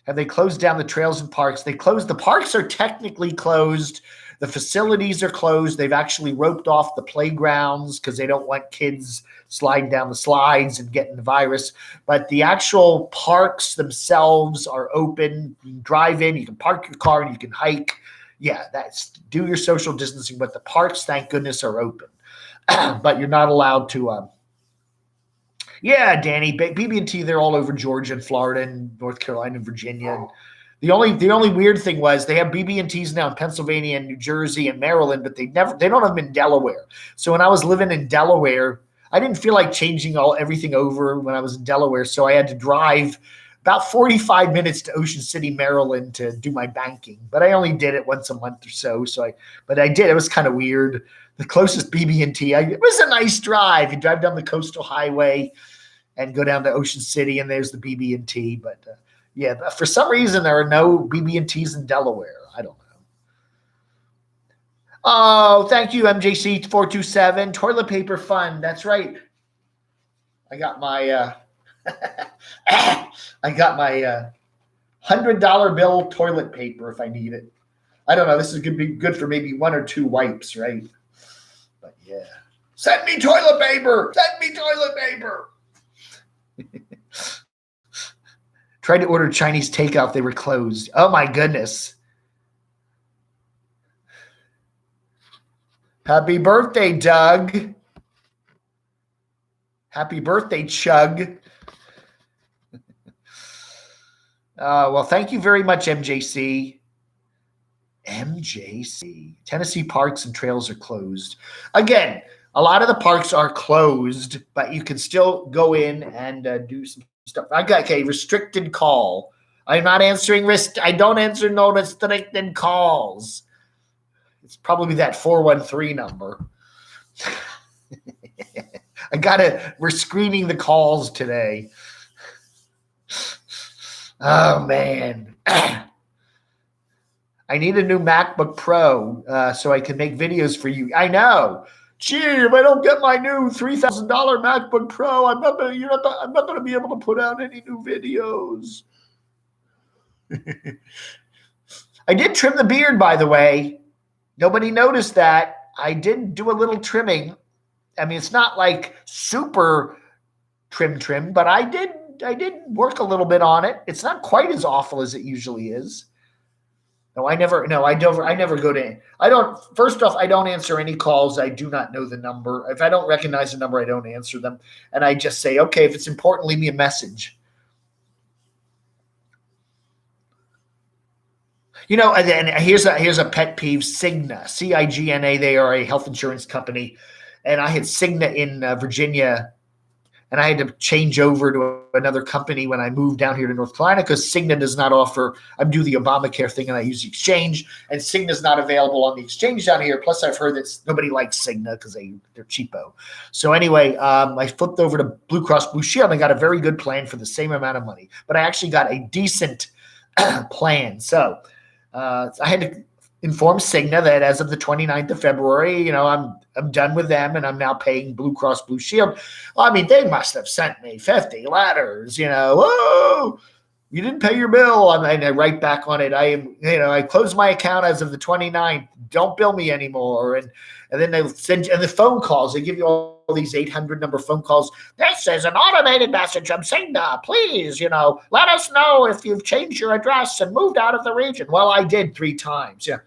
Have they closed down the trails and parks? The parks are technically closed. The facilities are closed. They've actually roped off the playgrounds because they don't want kids sliding down the slides and getting the virus. But the actual parks themselves are open. You can drive in, you can park your car, and you can hike. Yeah, do your social distancing. But the parks, thank goodness, are open. But you're not allowed to. Yeah, Danny, BB&T, they're all over Georgia and Florida and North Carolina and Virginia. The only weird thing was they have BB&Ts now in Pennsylvania and New Jersey and Maryland, but they don't have them in Delaware. So when I was living in Delaware, I didn't feel like changing everything over when I was in Delaware. So I had to drive about 45 minutes to Ocean City, Maryland to do my banking. But I only did it once a month or so. But I did. It was kind of weird. The closest BB&T, it was a nice drive. You drive down the coastal highway and go down to Ocean City, and there's the BB&T. But yeah, for some reason, there are no BB&Ts in Delaware. I don't know. Oh, thank you, MJC427. Toilet paper fund. That's right. I got my $100 bill toilet paper if I need it. I don't know. This is going to be good for maybe 1 or 2 wipes, right? But yeah. Send me toilet paper. Send me toilet paper. Tried to order Chinese takeout. They were closed. Oh, my goodness. Happy birthday, Doug. Happy birthday, Chug. Well, thank you very much, MJC. Tennessee parks and trails are closed. Again, a lot of the parks are closed, but you can still go in and do some stuff. I got a restricted call. I'm not answering I don't answer no restricted calls. It's probably that 413 number. We're screening the calls today. Oh, man. I need a new MacBook Pro so I can make videos for you. I know. Gee, if I don't get my new $3,000 MacBook Pro, I'm not going to be able to put out any new videos. I did trim the beard, by the way. Nobody noticed that. I did do a little trimming. I mean, it's not like super trim, but I did work a little bit on it. It's not quite as awful as it usually is. First off, I don't answer any calls. I do not know the number. If I don't recognize the number, I don't answer them. And I just say, okay, if it's important, leave me a message. And here's a pet peeve, Cigna, Cigna. They are a health insurance company. And I had Cigna in Virginia, and I had to change over to another company when I moved down here to North Carolina because Cigna does not offer – I do the Obamacare thing, and I use the exchange, and Cigna's not available on the exchange down here. Plus, I've heard that nobody likes Cigna because they're cheapo. So anyway, I flipped over to Blue Cross Blue Shield and got a very good plan for the same amount of money. But I actually got a decent plan. So I had to inform Cigna that as of the 29th of February, I'm done with them and I'm now paying Blue Cross Blue Shield. Well, I mean, they must have sent me 50 letters, oh, you didn't pay your bill. And I write back on it. I closed my account as of the 29th. Don't bill me anymore. And then they send you, and the phone calls, they give you all these 800 number phone calls. This is an automated message from Cigna. Please, let us know if you've changed your address and moved out of the region. Well, I did 3 times. Yeah.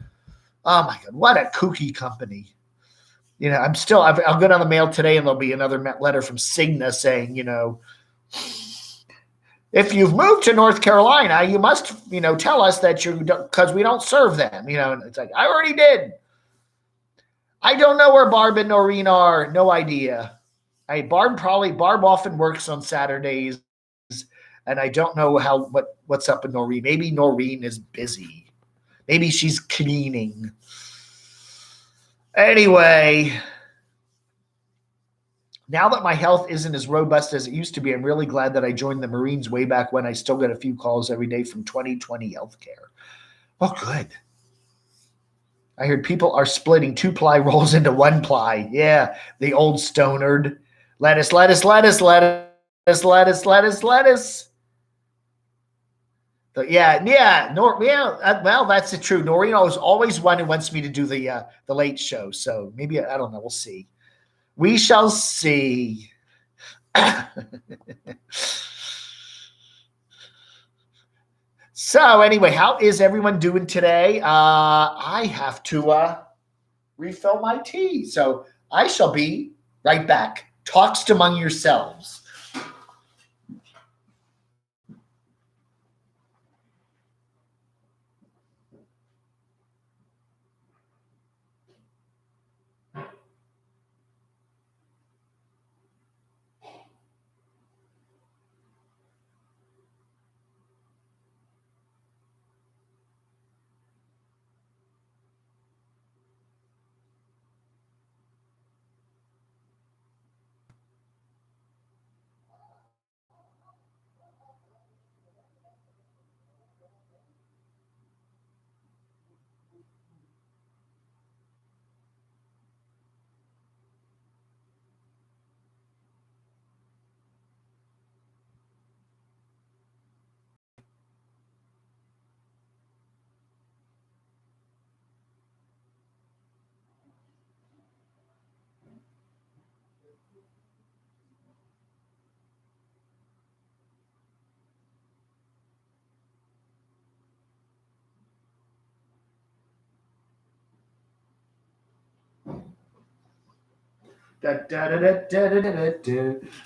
Oh my God, what a kooky company. I'll go down the mail today and there'll be another letter from Cigna saying, if you've moved to North Carolina, you must, tell us that because we don't serve them, and it's like, I already did. I don't know where Barb and Noreen are. No idea. Barb often works on Saturdays, and I don't know what's up with Noreen. Maybe Noreen is busy. Maybe she's cleaning. Anyway, now that my health isn't as robust as it used to be, I'm really glad that I joined the Marines way back when. I still get a few calls every day from 2020 healthcare. Oh, good. I heard people are splitting 2-ply rolls into 1-ply. Yeah, the old stonered. Lettuce. Well, that's the truth. Noreen is always one who wants me to do the late show. So maybe, I don't know. We'll see. We shall see. So anyway, how is everyone doing today? I have to refill my tea. So I shall be right back. Talks among yourselves.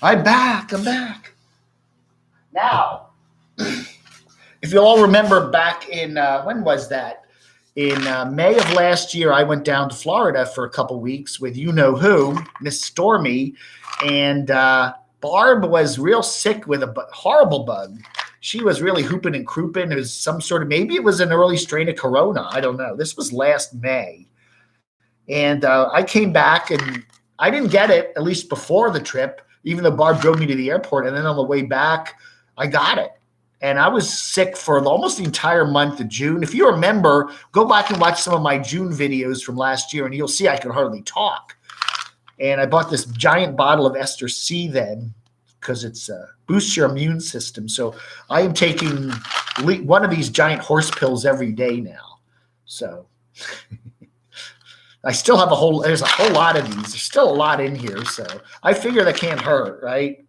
I'm back. Now, if you all remember back in, when was that? In May of last year, I went down to Florida for a couple weeks with you-know-who, Miss Stormy, and Barb was real sick with a horrible bug. She was really hooping and crouping. It was some sort of, maybe it was an early strain of corona. I don't know. This was last May. And I came back, and I didn't get it, at least before the trip, even though Barb drove me to the airport. And then on the way back, I got it. And I was sick for almost the entire month of June. If you remember, go back and watch some of my June videos from last year, and you'll see I could hardly talk. And I bought this giant bottle of Ester C then because it's boosts your immune system. So I am taking one of these giant horse pills every day now. So I still have there's a whole lot of these. There's still a lot in here. So I figure that can't hurt, right?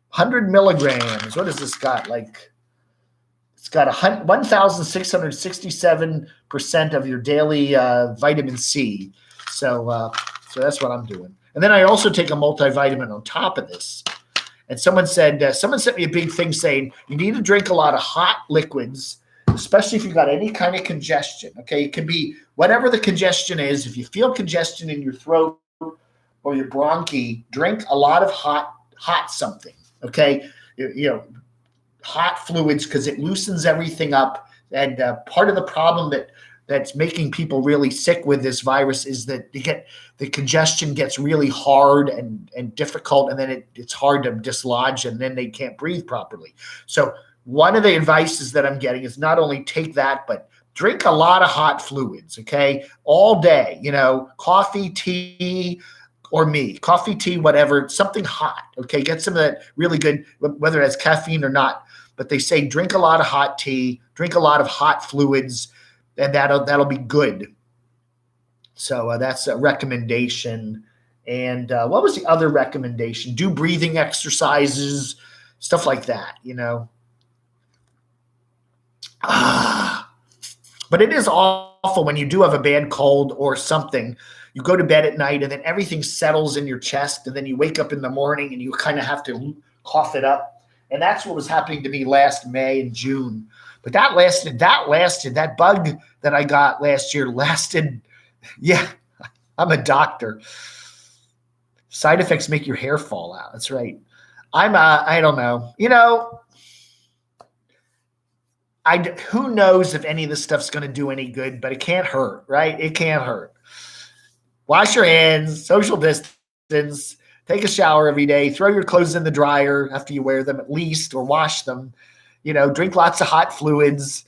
100 milligrams. What has this got? It's got 1,667% of your daily vitamin C. So that's what I'm doing. And then I also take a multivitamin on top of this. And someone sent me a big thing saying you need to drink a lot of hot liquids, especially if you've got any kind of congestion. Okay, it can be whatever the congestion is. If you feel congestion in your throat or your bronchi, drink a lot of hot something. Okay, hot fluids, because it loosens everything up. And part of the problem that's making people really sick with this virus is that the congestion gets really hard and difficult, and then it's hard to dislodge, and then they can't breathe properly. So one of the advices that I'm getting is not only take that, but drink a lot of hot fluids, okay, all day. Coffee, tea, or coffee, tea, whatever, something hot, okay? Get some of that really good, whether it has caffeine or not. But they say drink a lot of hot tea, drink a lot of hot fluids, and that'll be good. So that's a recommendation. And what was the other recommendation? Do breathing exercises, stuff like that, But it is awful when you do have a bad cold or something. You go to bed at night, and then everything settles in your chest, and then you wake up in the morning, and you kind of have to cough it up. And that's what was happening to me last May and June. But that lasted. That bug that I got last year lasted. Yeah, I'm a doctor. Side effects make your hair fall out. That's right. I don't know. Who knows if any of this stuff's going to do any good, but it can't hurt, right? It can't hurt. Wash your hands, social distance, take a shower every day, throw your clothes in the dryer after you wear them at least, or wash them. Drink lots of hot fluids.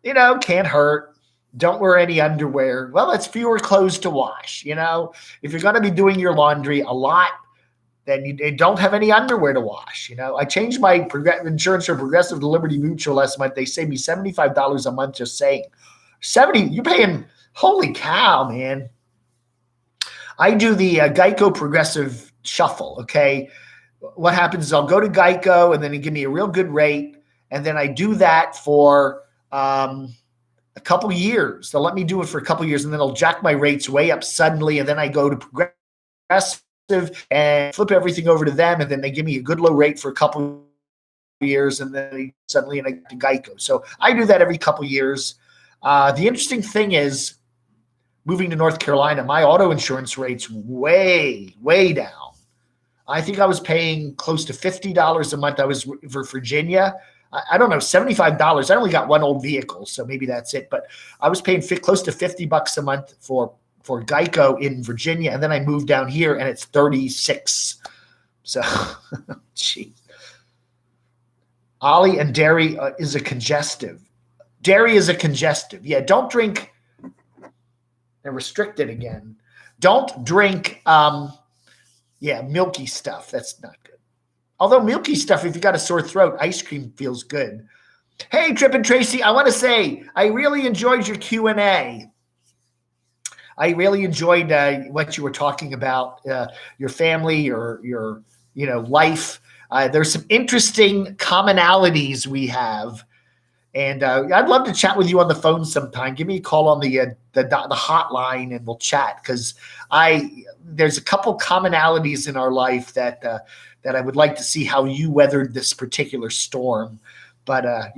Can't hurt. Don't wear any underwear. Well, it's fewer clothes to wash. If you're going to be doing your laundry a lot, then you don't have any underwear to wash. I changed my insurance for Progressive to Liberty Mutual last month. They saved me $75 a month just saying. 70, you're paying, holy cow, man. I do the Geico Progressive Shuffle, okay? What happens is I'll go to Geico, and then they give me a real good rate, and then I do that for a couple years. They'll let me do it for a couple years, and then they'll jack my rates way up suddenly, and then I go to Progressive and flip everything over to them, and then they give me a good low rate for a couple years, and then suddenly I get to Geico. So I do that every couple years. The interesting thing is, moving to North Carolina, my auto insurance rate's way, way down. I think I was paying close to $50 a month. I was for Virginia. I don't know, $75. I only got one old vehicle, so maybe that's it. But I was paying close to $50 a month for Geico in Virginia, and then I moved down here, and it's $36. So, gee. Ollie, and dairy is a congestive. Dairy is a congestive. Yeah, don't drink. They're restricted again. Don't drink, milky stuff. That's not good. Although milky stuff, if you got a sore throat, ice cream feels good. Hey, Trip and Tracy, I want to say I really enjoyed your Q&A. I really enjoyed what you were talking about, your family, your life. There's some interesting commonalities we have. And I'd love to chat with you on the phone sometime. Give me a call on the hotline, and we'll chat, because there's a couple commonalities in our life that I would like to see how you weathered this particular storm. But I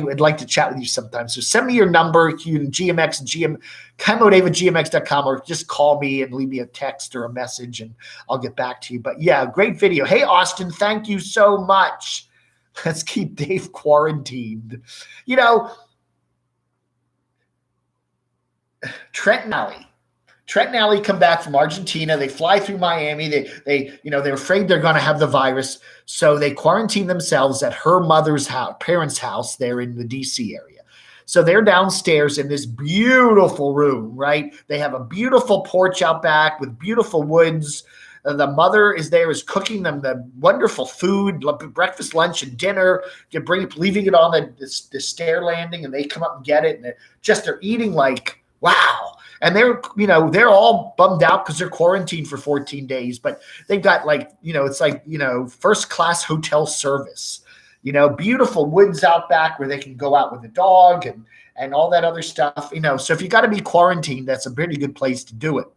would like to chat with you sometime. So send me your number. You can camodave@gmx.com, or just call me and leave me a text or a message, and I'll get back to you. But yeah, great video. Hey, Austin, thank you so much. Let's keep Dave quarantined. Trent and Allie come back from Argentina. They fly through Miami. They're afraid they're going to have the virus. So they quarantine themselves at her mother's house, parents' house there in the DC area. So they're downstairs in this beautiful room, right? They have a beautiful porch out back with beautiful woods. The mother is cooking them the wonderful food, breakfast, lunch, and dinner. Leaving it on the stair landing, and they come up and get it. And they're eating like, wow. And they're all bummed out because they're quarantined for 14 days. But they've got it's like first class hotel service. Beautiful woods out back where they can go out with a dog and all that other stuff. So if you got to be quarantined, that's a pretty good place to do it.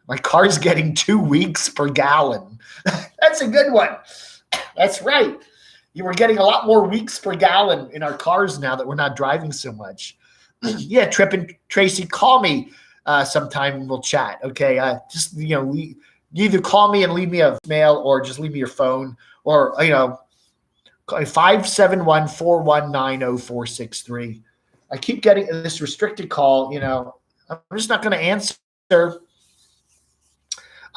My car's getting 2 weeks per gallon. That's a good one. That's right. You were getting a lot more weeks per gallon in our cars now that we're not driving so much. Yeah, Trip and Tracy, call me sometime and we'll chat. Okay. You either call me and leave me a mail, or just leave me your phone, or 571-419-0463. I keep getting this restricted call. I'm just not going to answer.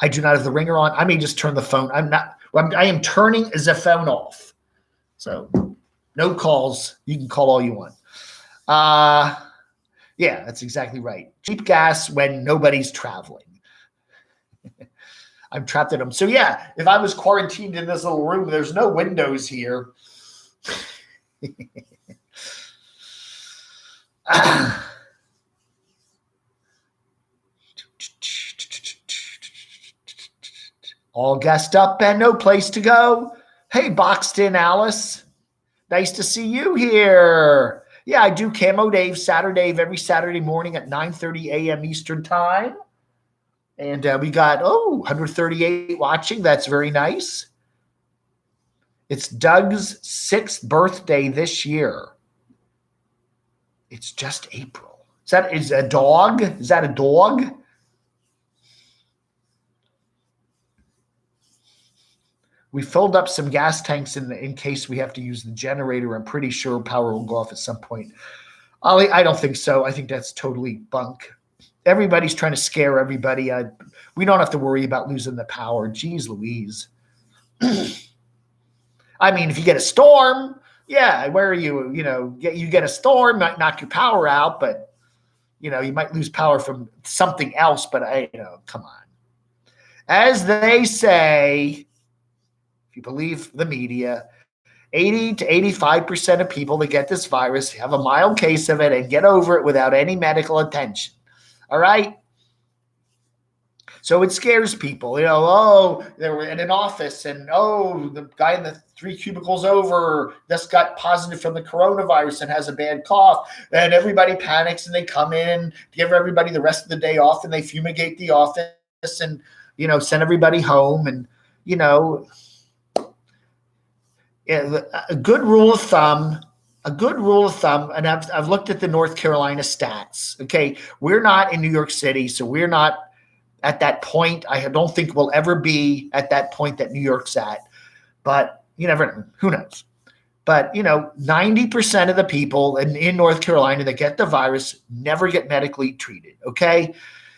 I do not have the ringer on. I may just turn the phone. I am turning the phone off. So no calls. You can call all you want. Yeah, that's exactly right. Cheap gas when nobody's traveling. I'm trapped at home. So yeah, if I was quarantined in this little room, there's no windows here. All gassed up and no place to go. Hey, Boxton Alice. Nice to see you here. Yeah, I do CamoDAVE, SaturDAVE every Saturday morning at 9:30 a.m. Eastern time. And we got, 138 watching. That's very nice. It's Doug's 6th birthday this year. It's just April. Is that a dog? Is that a dog? We filled up some gas tanks in case we have to use the generator. I'm pretty sure power will go off at some point. Ollie, I don't think so. I think that's totally bunk. Everybody's trying to scare everybody. We don't have to worry about losing the power. Jeez Louise. I mean, if you get a storm, yeah, where are you? You get a storm, might knock your power out, but, you might lose power from something else. But, come on. As they say, if you believe the media, 80 to 85% of people that get this virus have a mild case of it and get over it without any medical attention. All right? So it scares people. They were in an office and, the guy in the 3 cubicles over just got positive from the coronavirus and has a bad cough. And everybody panics and they come in, give everybody the rest of the day off, and they fumigate the office and, send everybody home. And, a good rule of thumb, and I've looked at the North Carolina stats. Okay, we're not in New York City, so we're not at that point. I don't think we'll ever be at that point that New York's at, but you never know. Who knows? But 90% of the people in North Carolina that get the virus never get medically treated. Okay.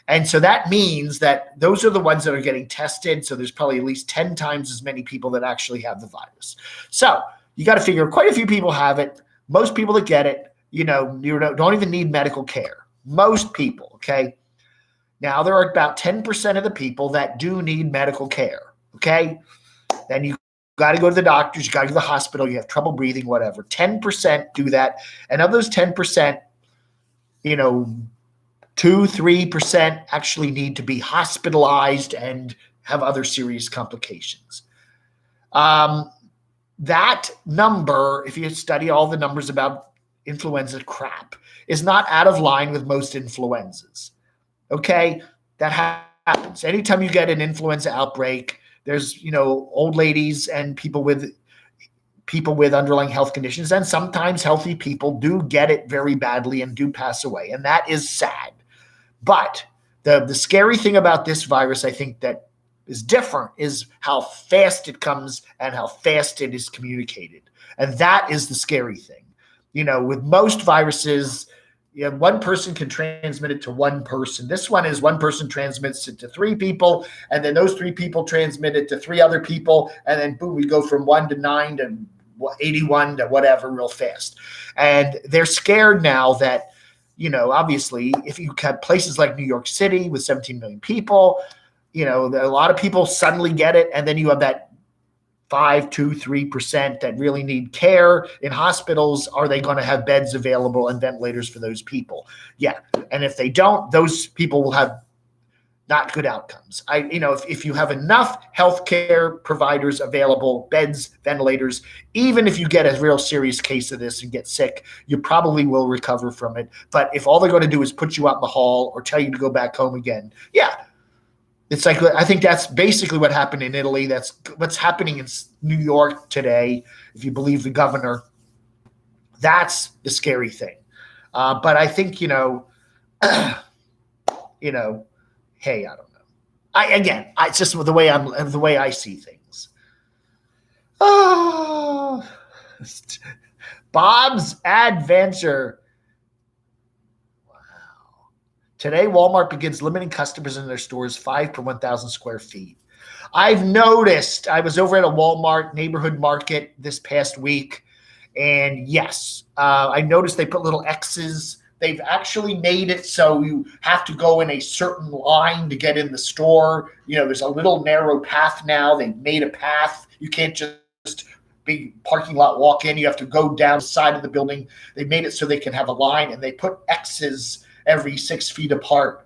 And so that means that those are the ones that are getting tested. So there's probably at least 10 times as many people that actually have the virus. So you got to figure quite a few people have it. Most people that get it, you don't even need medical care. Most people, okay? Now there are about 10% of the people that do need medical care, okay? Then you got to go to the doctors, you got to go to the hospital, you have trouble breathing, whatever. 10% do that. And of those 10%, 2-3% actually need to be hospitalized and have other serious complications. That number, if you study all the numbers about influenza crap, is not out of line with most influenzas. Okay? That happens. Anytime you get an influenza outbreak, there's, old ladies and people with underlying health conditions, and sometimes healthy people do get it very badly and do pass away. And that is sad. But the scary thing about this virus, I think that is different, is how fast it comes and how fast it is communicated. And that is the scary thing. With most viruses, one person can transmit it to one person. This one is one person transmits it to 3 people, and then those 3 people transmit it to 3 other people, and then boom, we go from 1 to 9 to 81 to whatever real fast. And they're scared now that, obviously, if you have places like New York City with 17 million people, a lot of people suddenly get it, and then you have that 5-3% that really need care in hospitals. Are they going to have beds available and ventilators for those people? Yeah. And if they don't, those people will have not good outcomes. If you have enough healthcare providers available, beds, ventilators, even if you get a real serious case of this and get sick, you probably will recover from it. But if all they're going to do is put you out in the hall or tell you to go back home again, yeah. It's like, I think that's basically what happened in Italy. That's what's happening in New York today, if you believe the governor. That's the scary thing. But I think, hey, I don't know. It's just the way I see things. Oh, Bob's Adventure. Today, Walmart begins limiting customers in their stores 5 per 1,000 square feet. I've noticed, I was over at a Walmart neighborhood market this past week, and yes, I noticed they put little X's. They've actually made it so you have to go in a certain line to get in the store. There's a little narrow path now. They've made a path. You can't just be parking lot walk in. You have to go down the side of the building. They made it so they can have a line, and they put X's every 6 feet apart.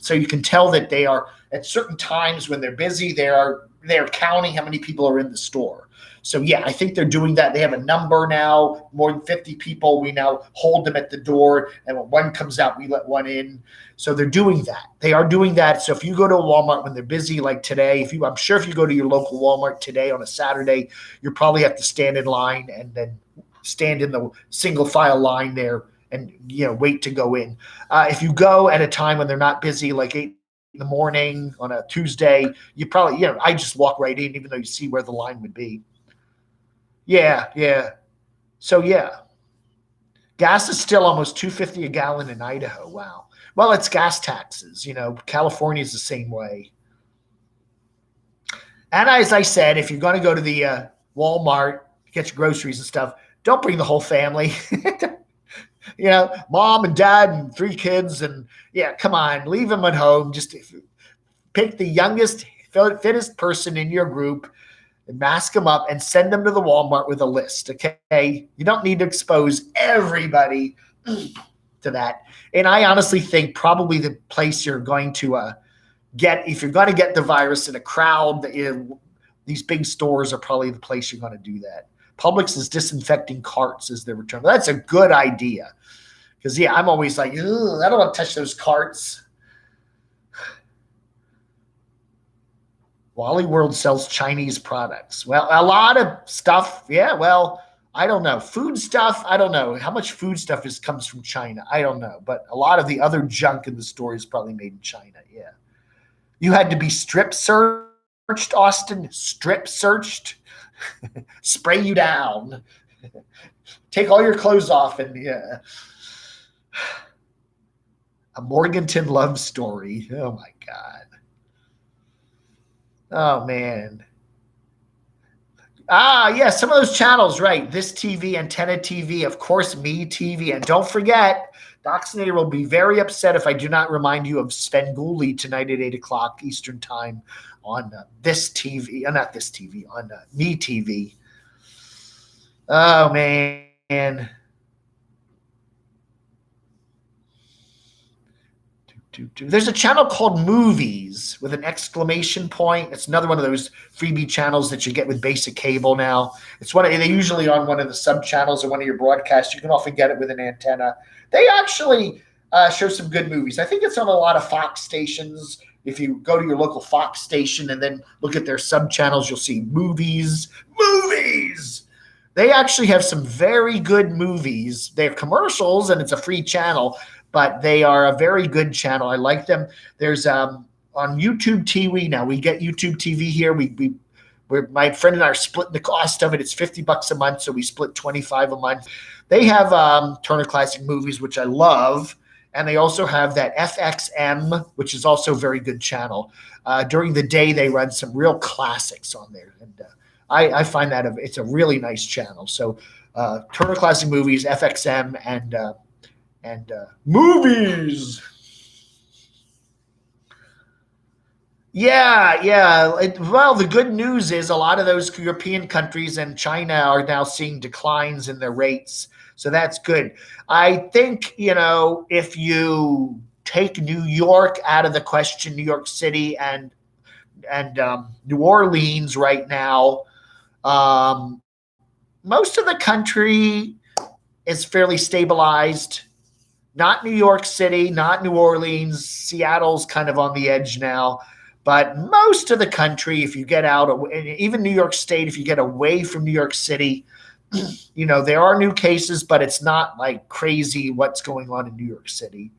So you can tell that they are, at certain times when they're busy, they are they're counting how many people are in the store. So yeah, I think they're doing that. They have a number now, more than 50 people. We now hold them at the door, and when one comes out, we let one in. So they're doing that. They are doing that. So if you go to a Walmart when they're busy, like today, I'm sure if you go to your local Walmart today on a Saturday, you probably have to stand in line and then stand in the single file line there and wait to go in. If you go at a time when they're not busy, like 8 in the morning on a Tuesday, you probably, I just walk right in, even though you see where the line would be. Yeah. So yeah, gas is still almost $2.50 a gallon in Idaho. Wow. Well, it's gas taxes. California is the same way. And as I said, if you're going to go to the Walmart, get your groceries and stuff, don't bring the whole family. Mom and dad and 3 kids, and come on, leave them at home. Just pick the youngest, fittest person in your group and mask them up and send them to the Walmart with a list. Okay. You don't need to expose everybody to that. And I honestly think probably the place you're going to if you're going to get the virus in a crowd, these big stores are probably the place you're going to do that. Publix is disinfecting carts as their return. That's a good idea. Because, I'm always like, I don't want to touch those carts. Wally World sells Chinese products. Well, a lot of stuff. Yeah, well, I don't know. Food stuff, I don't know. How much food stuff comes from China? I don't know. But a lot of the other junk in the store is probably made in China. Yeah. You had to be strip searched, Austin. Strip searched. Spray you down. Take all your clothes off and a Morganton love story. Oh my God. Oh man. Some of those channels, right? This TV, Antenna TV, of course, Me TV, and don't forget, Doxinator will be very upset if I do not remind you of Svengoolie tonight at 8:00 Eastern Time on this TV, not this TV, on Me TV. Oh man. There's a channel called Movies with an exclamation point. It's another one of those freebie channels that you get with basic cable now. They're usually on one of the sub channels or one of your broadcasts. You can often get it with an antenna. They actually show some good movies. I think it's on a lot of Fox stations. If you go to your local Fox station and then look at their sub channels, you'll see movies. They actually have some very good movies. They have commercials and it's a free channel, but they are a very good channel. I like them. There's on YouTube TV now. We get YouTube TV here. My friend and I are splitting the cost of it. It's $50 a month, so we split $25 a month. They have Turner Classic Movies, which I love, and they also have that FXM, which is also a very good channel. During the day, they run some real classics on there, and I find that it's a really nice channel. So Turner Classic Movies, FXM, and movies. Well, the good news is a lot of those European countries and China are now seeing declines in their rates. So that's good. I think, if you take New York out of the question, New York City and New Orleans right now, most of the country is fairly stabilized. Not New York City, not New Orleans. Seattle's kind of on the edge now. But most of the country, if you get out, even New York State, if you get away from New York City, there are new cases, but it's not like crazy what's going on in New York City.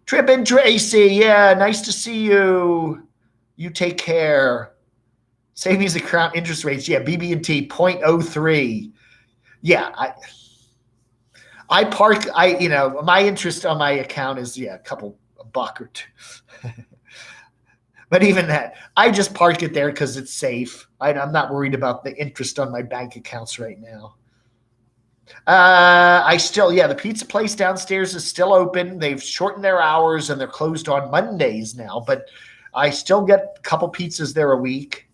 Trip and Tracy, nice to see you. You take care. Savings account interest rates, BB&T 0.03. I park. My interest on my account is a buck or two. But even that, I just park it there because it's safe. I'm not worried about the interest on my bank accounts right now. The pizza place downstairs is still open. They've shortened their hours and they're closed on Mondays now, but I still get a couple pizzas there a week.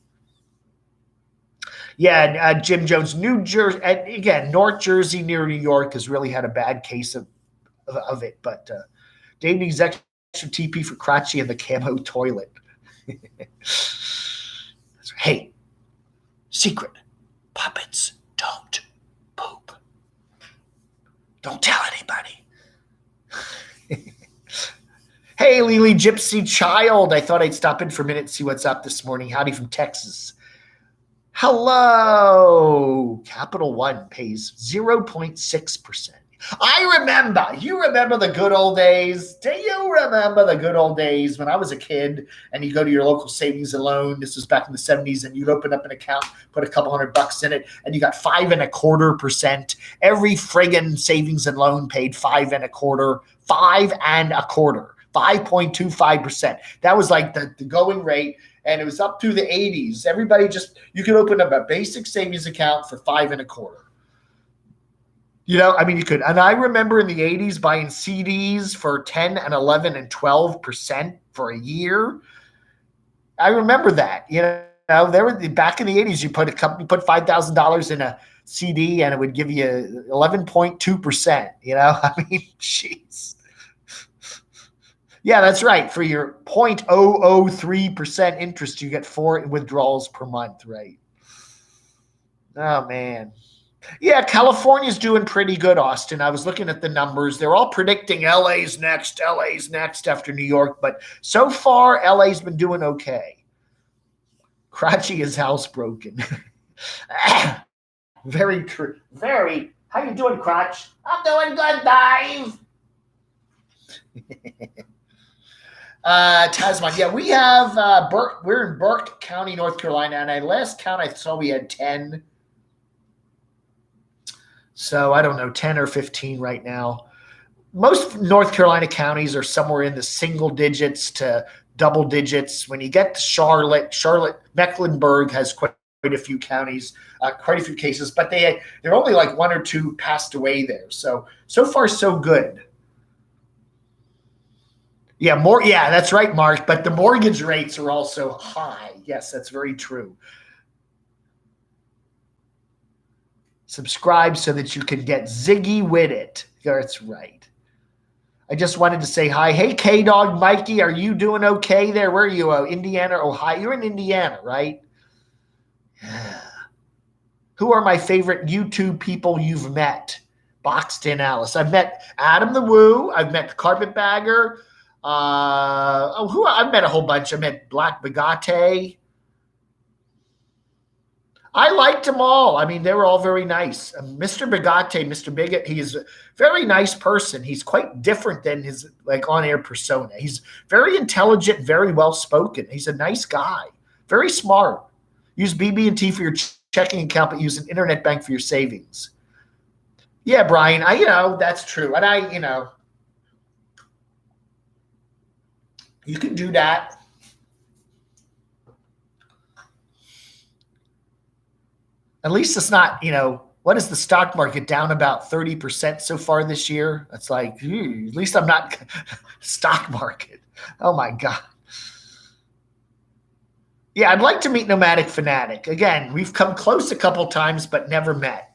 Jim Jones, New Jersey, again, North Jersey near New York has really had a bad case of it, but Dave needs extra TP for Crotchy and the Camo toilet. Hey, secret, puppets don't poop. Don't tell anybody. Hey, Lily Gypsy Child. I thought I'd stop in for a minute and see what's up this morning. Howdy from Texas. Hello. Capital One pays 0.6%. You remember the good old days? Do you remember the good old days when I was a kid and you go to your local savings and loan? This was back in the 70s, and you'd open up an account, put a couple $100 in it, and you got 5.25%. Every friggin' savings and loan paid 5.25%, 5.25%. That was like the going rate. And it was up through the 80s. Everybody you could open up a basic savings account for 5.25%. You could. And I remember in the 80s buying CDs for 10 and 11 and 12% for a year. I remember that. Back in the 80s, you put $5,000 in a CD and it would give you 11.2%. Jeez. Yeah, that's right. For your 0.003% interest, you get 4 withdrawals per month, right? Oh, man. Yeah, California's doing pretty good, Austin. I was looking at the numbers. They're all predicting LA's next after New York. But so far, LA's been doing okay. Crotchy is housebroken. Very true. Very. How you doing, Crotch? I'm doing good, Dave. Tasman. Yeah, we have we're in Burke County, North Carolina, and at last count I saw we had 10. So I don't know, 10 or 15 right now. Most North Carolina counties are somewhere in the single digits to double digits. When you get to Charlotte, Mecklenburg has quite a few counties, quite a few cases, but they're only like 1 or 2 passed away there. So far so good. Yeah, that's right, Mark. But the mortgage rates are also high. Yes, that's very true. Subscribe so that you can get ziggy with it. That's right. I just wanted to say hi. Hey, K-Dog Mikey, are you doing okay there? Where are you? Indiana, Ohio? You're in Indiana, right? Who are my favorite YouTube people you've met? Boxed in Alice. I've met Adam the Woo. I've met the Carpetbagger. I've met a whole bunch. I met Black Bagate. I liked them all. I mean, they were all very nice. Mr. Bagate, Mr. Bigot, he is a very nice person. He's quite different than his on-air persona. He's very intelligent, very well-spoken. He's a nice guy, very smart. Use BB&T for your checking account, but use an internet bank for your savings. Yeah, Brian, that's true. And you can do that. At least it's not, what is the stock market down about 30% so far this year? That's like, at least I'm not stock market. Oh my God. Yeah, I'd like to meet Nomadic Fanatic. Again, we've come close a couple times, but never met.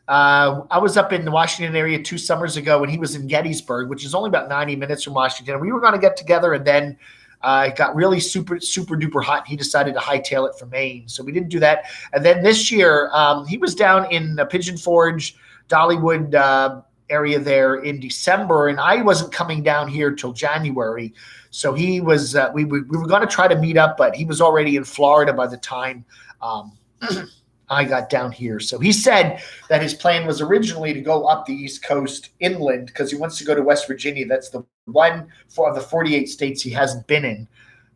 I was up in the Washington area 2 summers ago, and he was in Gettysburg, which is only about 90 minutes from Washington. We were going to get together, and then it got really super, super duper hot. He decided to hightail it from Maine. So we didn't do that. And then this year, he was down in Pigeon Forge, Dollywood area there in December, and I wasn't coming down here till January. So he was, we were going to try to meet up, but he was already in Florida by the time I got down here. So he said that his plan was originally to go up the East Coast inland because he wants to go to West Virginia. That's the one of the 48 states he hasn't been in.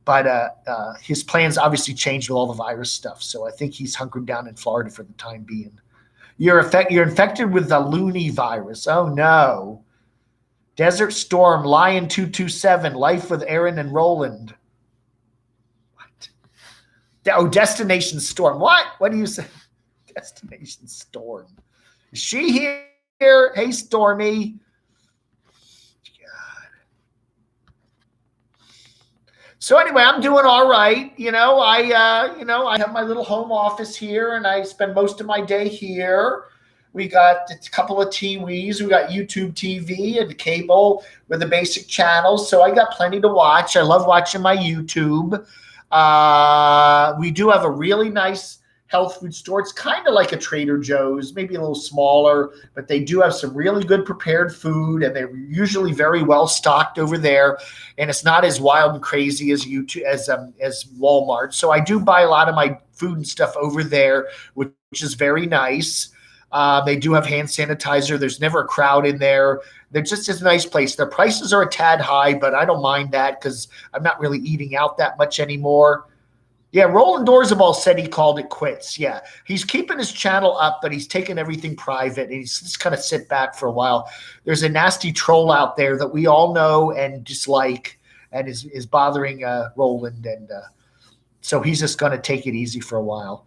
But his plans obviously changed with all the virus stuff. So I think he's hunkered down in Florida for the time being. You're infected with the loony virus. Oh, no. Desert Storm, Lion 227, Life with Aaron and Roland. What? Oh, Destination Storm. What? What do you say? Destination Storm. Is she here? Hey, Stormy. God. So anyway, I'm doing all right. I have my little home office here, and I spend most of my day here. We got a couple of TVs. We got YouTube TV and cable with the basic channels. So I got plenty to watch. I love watching my YouTube. We do have a really nice health food store. It's kind of like a Trader Joe's, maybe a little smaller, but they do have some really good prepared food, and they're usually very well stocked over there. And it's not as wild and crazy as as Walmart. So I do buy a lot of my food and stuff over there, which is very nice. They do have hand sanitizer. There's never a crowd in there. They're just a nice place. Their prices are a tad high, but I don't mind that because I'm not really eating out that much anymore. Yeah, Roland Dorsabal said he called it quits. Yeah, he's keeping his channel up, but he's taking everything private. He's just kind of sit back for a while. There's a nasty troll out there that we all know and dislike and is bothering Roland. And so he's just going to take it easy for a while.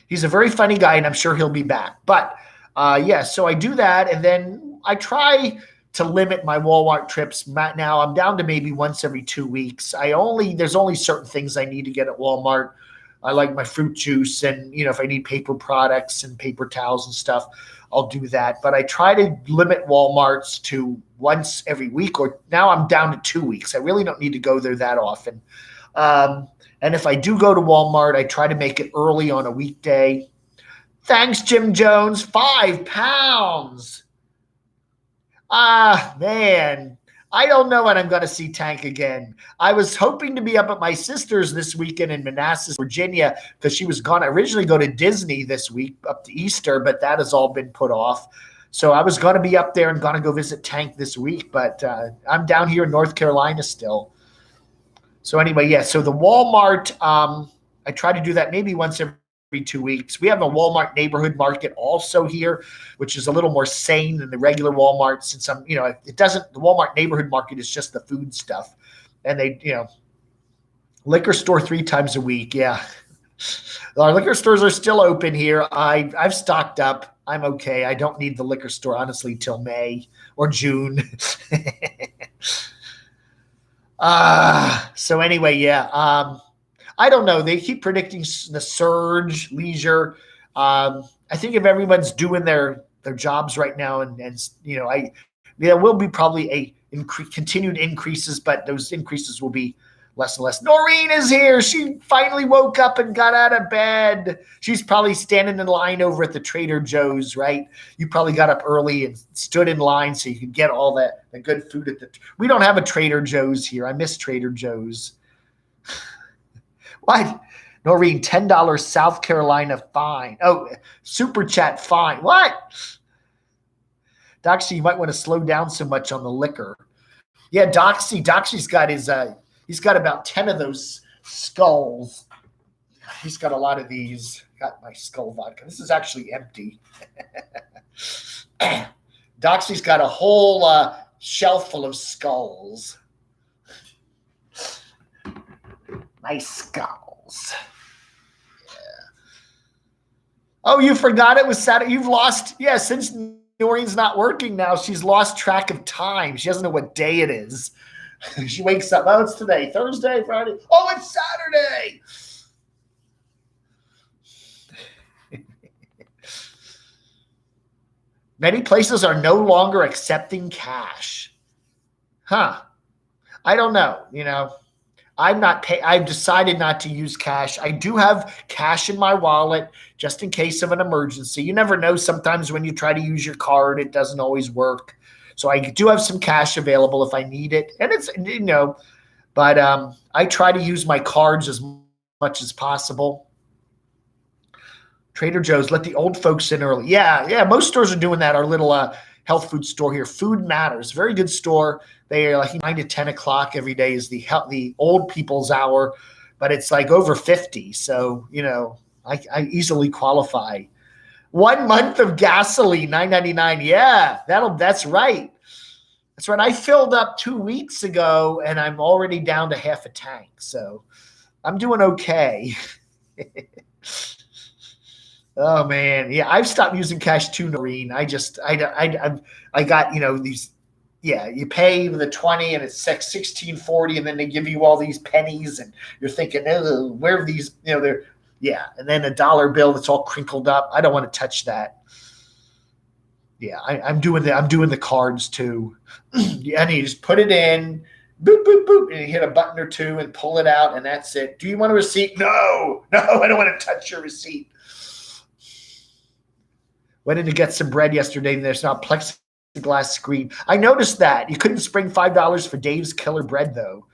He's a very funny guy, and I'm sure he'll be back. But, yeah, so I do that, and then I try to limit my Walmart trips. Now I'm down to maybe once every 2 weeks. There's only certain things I need to get at Walmart. I like my fruit juice, and if I need paper products and paper towels and stuff, I'll do that. But I try to limit Walmarts to once every week, or now I'm down to 2 weeks. I really don't need to go there that often. And if I do go to Walmart, I try to make it early on a weekday. Thanks, Jim Jones. 5 pounds. Man, I don't know when I'm going to see Tank again. I was hoping to be up at my sister's this weekend in Manassas, Virginia, because she was going to originally go to Disney this week up to Easter, but that has all been put off. So I was going to be up there and going to go visit Tank this week, but I'm down here in North Carolina still. So anyway, yeah, so the Walmart, I try to do that maybe once every 2 weeks. We have a Walmart neighborhood market also here, which is a little more sane than the regular Walmart, since the Walmart neighborhood market is just the food stuff. And they, liquor store 3 times a week. Yeah. Our liquor stores are still open here. I've stocked up. I'm okay. I don't need the liquor store, honestly, till May or June. So anyway, yeah. I don't know. They keep predicting the surge, leisure. I think if everyone's doing their jobs right now, and there will be probably continued increases, but those increases will be less and less. Noreen is here. She finally woke up and got out of bed. She's probably standing in line over at the Trader Joe's, right? You probably got up early and stood in line so you could get all the good food we don't have a Trader Joe's here. I miss Trader Joe's. What? Noreen, $10 South Carolina fine. Oh, super chat fine. What? Doxy, you might want to slow down so much on the liquor. Yeah, Doxy's got he's got about 10 of those skulls. He's got a lot of these. Got my skull vodka. This is actually empty. Doxy's got a whole shelf full of skulls. Nice skulls. Yeah. Oh, you forgot it was Saturday. You've lost, since Noreen's not working now, she's lost track of time. She doesn't know what day it is. She wakes up, it's today, Thursday, Friday. Oh, it's Saturday. Many places are no longer accepting cash. Huh. I don't know, I've decided not to use cash. I do have cash in my wallet just in case of an emergency. You never know. Sometimes when you try to use your card, it doesn't always work. So I do have some cash available if I need it. And it's, but I try to use my cards as much as possible. Trader Joe's, let the old folks in early. Yeah. Most stores are doing that. Our little health food store here, Food Matters, very good store. They are like 9 to 10 o'clock every day is the old people's hour, but it's like over 50. So, I easily qualify. 1 month of gasoline, $9.99. Yeah, that's right. That's right. I filled up 2 weeks ago and I'm already down to half a tank. So I'm doing okay. Oh man. Yeah. I've stopped using cash too, Noreen. I got, these, you pay the 20 and it's $16.40 and then they give you all these pennies and you're thinking, oh, where are these, they're, and then a dollar bill that's all crinkled up. I don't want to touch that. Yeah, I'm doing the cards too. And you just put it in, boop, boop, boop, and you hit a button or two and pull it out, and that's it. Do you want a receipt? No, I don't want to touch your receipt. Went in to get some bread yesterday, and there's not plexiglass screen. I noticed that. You couldn't spring $5 for Dave's Killer Bread, though.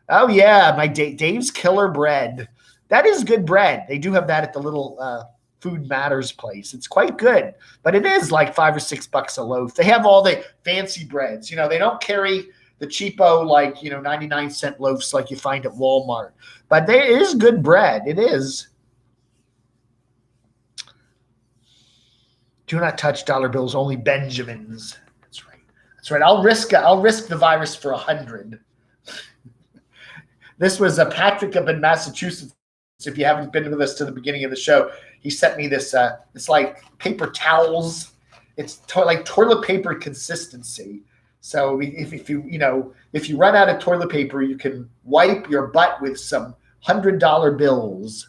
Oh, yeah, my Dave's Killer Bread. That is good bread. They do have that at the little Food Matters place. It's quite good, but it is like $5 or $6 a loaf. They have all the fancy breads. You know, they don't carry the cheapo, like, 99-cent loaves like you find at Walmart. But there is good bread. It is. Do not touch dollar bills, only Benjamins. That's right. That's right. I'll risk the virus for 100. This was Patrick up in Massachusetts. If you haven't been with us to the beginning of the show, he sent me this. It's like paper towels. It's like toilet paper consistency. So if you run out of toilet paper, you can wipe your butt with some $100 bills.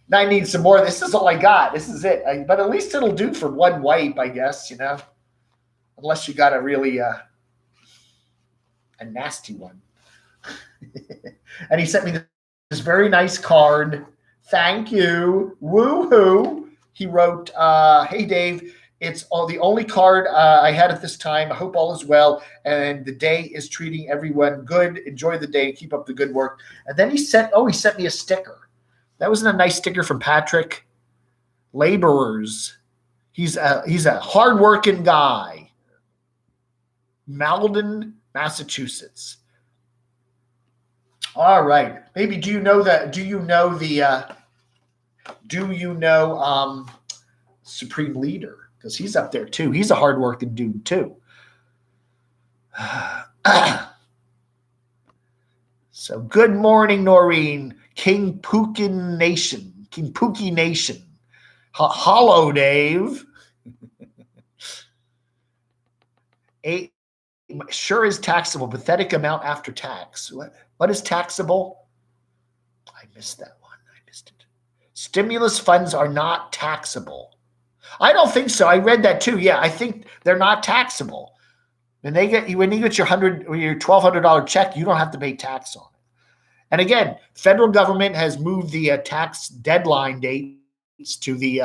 Now I need some more. This is all I got. This is it. But at least it'll do for one wipe, I guess. Unless you got a really a nasty one. And he sent me this very nice card. Thank you. Woo-hoo. He wrote, hey, Dave, it's the only card I had at this time. I hope all is well. And the day is treating everyone good. Enjoy the day and keep up the good work. And then he sent me a sticker. That wasn't a nice sticker from Patrick. Laborers. He's a hardworking guy. Malden, Massachusetts. All right. Maybe do you know Supreme Leader? Because he's up there too. He's a hardworking dude too. So good morning, Noreen. King Pookie Nation. Hello, Dave. Sure is taxable. Pathetic amount after tax. What is taxable? I missed that one. I missed it. Stimulus funds are not taxable. I don't think so. I read that too. Yeah, I think they're not taxable. When you get your $1,200 check, you don't have to pay tax on it. And again, federal government has moved the tax deadline dates to the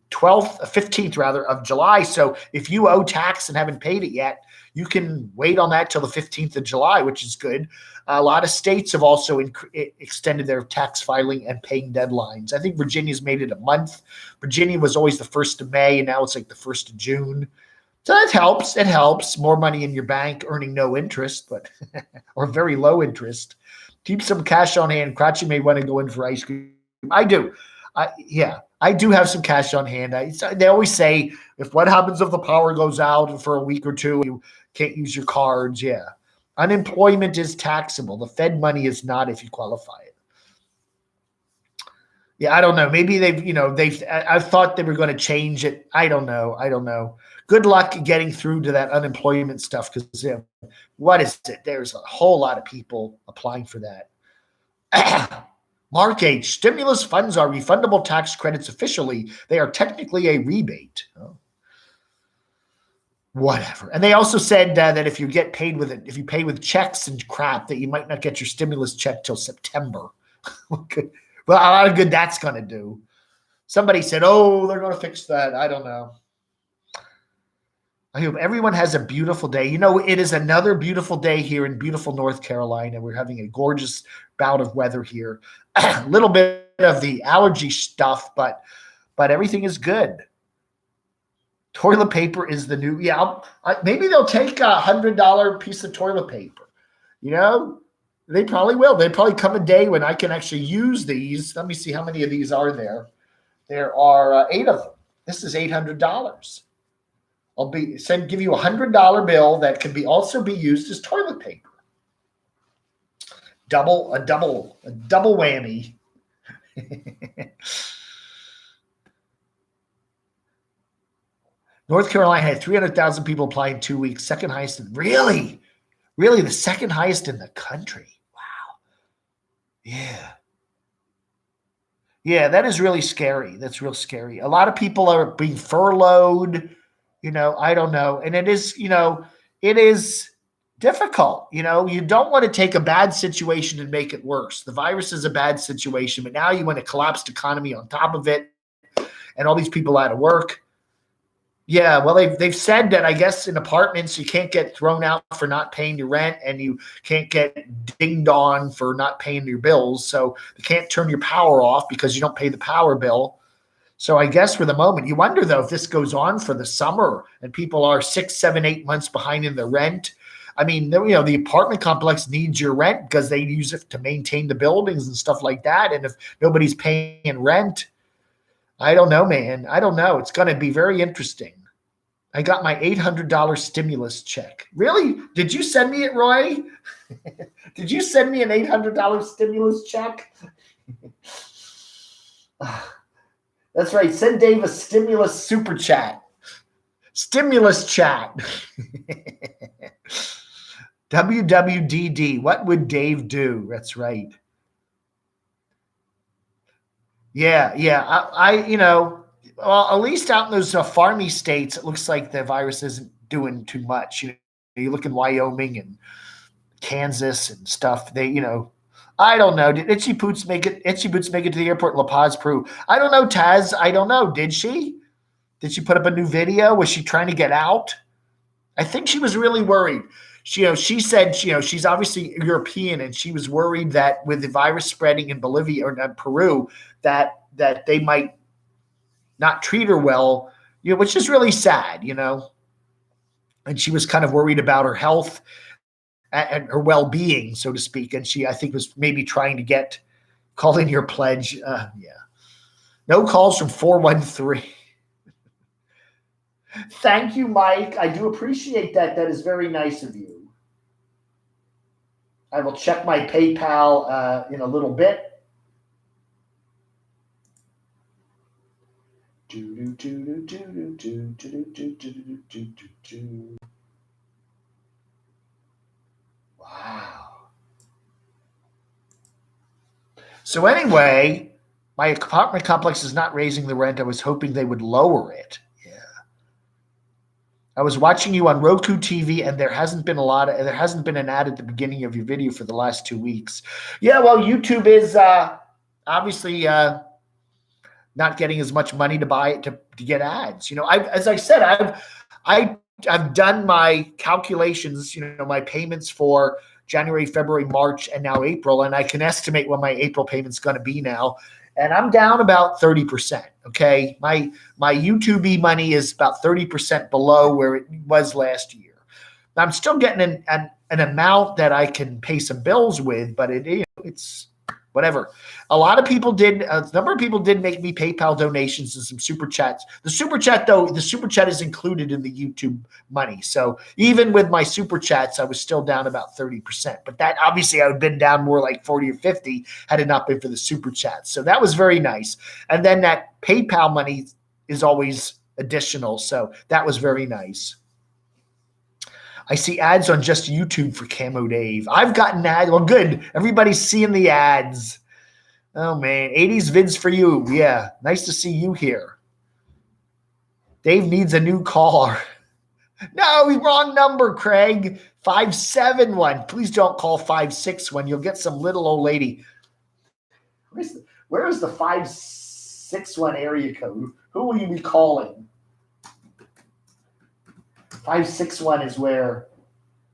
15th of July. So if you owe tax and haven't paid it yet, you can wait on that till the 15th of July, which is good. A lot of states have also extended their tax filing and paying deadlines. I think Virginia's made it a month. Virginia was always the 1st of May, and now it's like the 1st of June. So that helps. It helps. More money in your bank, earning no interest, but or very low interest. Keep some cash on hand. Crotchy may want to go in for ice cream. I do. I do have some cash on hand. They always say, what happens if the power goes out for a week or two, you can't use your cards? Yeah. Unemployment is taxable. The Fed money is not if you qualify it. Yeah, I don't know. Maybe I thought they were going to change it. I don't know. Good luck getting through to that unemployment stuff because what is it? There's a whole lot of people applying for that. Mark H. Stimulus funds are refundable tax credits officially. They are technically a rebate. Oh. Whatever. And they also said that if you pay with checks and crap, that you might not get your stimulus check till September. Well, a lot of good that's going to do. Somebody said, they're going to fix that. I don't know. I hope everyone has a beautiful day. It is another beautiful day here in beautiful North Carolina. We're having a gorgeous bout of weather here. A little bit of the allergy stuff, but everything is good. Toilet paper is the new. Yeah, maybe they'll take a $100 piece of toilet paper. They probably will. They probably come a day when I can actually use these. Let me see how many of these are there. There are 8 of them. This is $800. I'll give you a $100 bill that can also be used as toilet paper. A double whammy. North Carolina had 300,000 people apply in 2 weeks. Second highest. Really the second highest in the country. Wow. Yeah, that is really scary. That's real scary. A lot of people are being furloughed. I don't know. And it is, it is difficult. You know, you don't want to take a bad situation and make it worse. The virus is a bad situation, but now you want a collapsed economy on top of it and all these people out of work. Yeah, well, they've said that, I guess, in apartments you can't get thrown out for not paying your rent, and you can't get dinged on for not paying your bills. So you can't turn your power off because you don't pay the power bill. So I guess for the moment, you wonder though if this goes on for the summer and people are 6, 7, 8 months behind in their rent. I mean, you know, the apartment complex needs your rent because they use it to maintain the buildings and stuff like that. And if nobody's paying rent, I don't know, man. I don't know. It's going to be very interesting. I got my $800 stimulus check. Really? Did you send me it, Roy? Did you send me an $800 stimulus check? That's right. Send Dave a stimulus super chat. Stimulus chat. WWDD. What would Dave do? That's right. Yeah. I you know, well, at least out in those farmy states, it looks like the virus isn't doing too much. You know, you look in Wyoming and Kansas and stuff. They, you know, I don't know. Did Itchy Boots make it? Itchy Boots make it to the airport in La Paz, Peru? I don't know, Taz. I don't know. Did she? Did she put up a new video? Was she trying to get out? I think she was really worried. She, you know, she said, you know, she's obviously European, and she was worried that with the virus spreading in Bolivia or Peru, that they might not treat her well, you know, which is really sad, you know. And she was kind of worried about her health and her well-being, so to speak. And she, I think, was maybe trying to call in your pledge. Yeah. No calls from 413. Thank you, Mike. I do appreciate that. That is very nice of you. I will check my PayPal in a little bit. Wow. So anyway, my apartment complex is not raising the rent. I was hoping they would lower it. Yeah. I was watching you on Roku TV, and there hasn't been an ad at the beginning of your video for the last 2 weeks. Yeah, well, YouTube is obviously not getting as much money to get ads. You know, as I said, I've done my calculations, you know, my payments for January, February, March, and now April, and I can estimate what my April payment's going to be now. And I'm down about 30%. Okay. My YouTube money is about 30% below where it was last year. I'm still getting an amount that I can pay some bills with, but it's whatever. A number of people did make me PayPal donations and some super chats. The super chat is included in the YouTube money. So even with my super chats, I was still down about 30%. But that obviously I would have been down more like 40 or 50 had it not been for the super chats. So that was very nice. And then that PayPal money is always additional. So that was very nice. I see ads on just YouTube for Camo Dave. I've gotten ads. Well, good. Everybody's seeing the ads. Oh, man. 80s vids for you. Yeah. Nice to see you here. Dave needs a new car. No, wrong number, Craig. 571. Please don't call 561. You'll get some little old lady. Where is the 561 area code? Who will you be calling? 561 is where?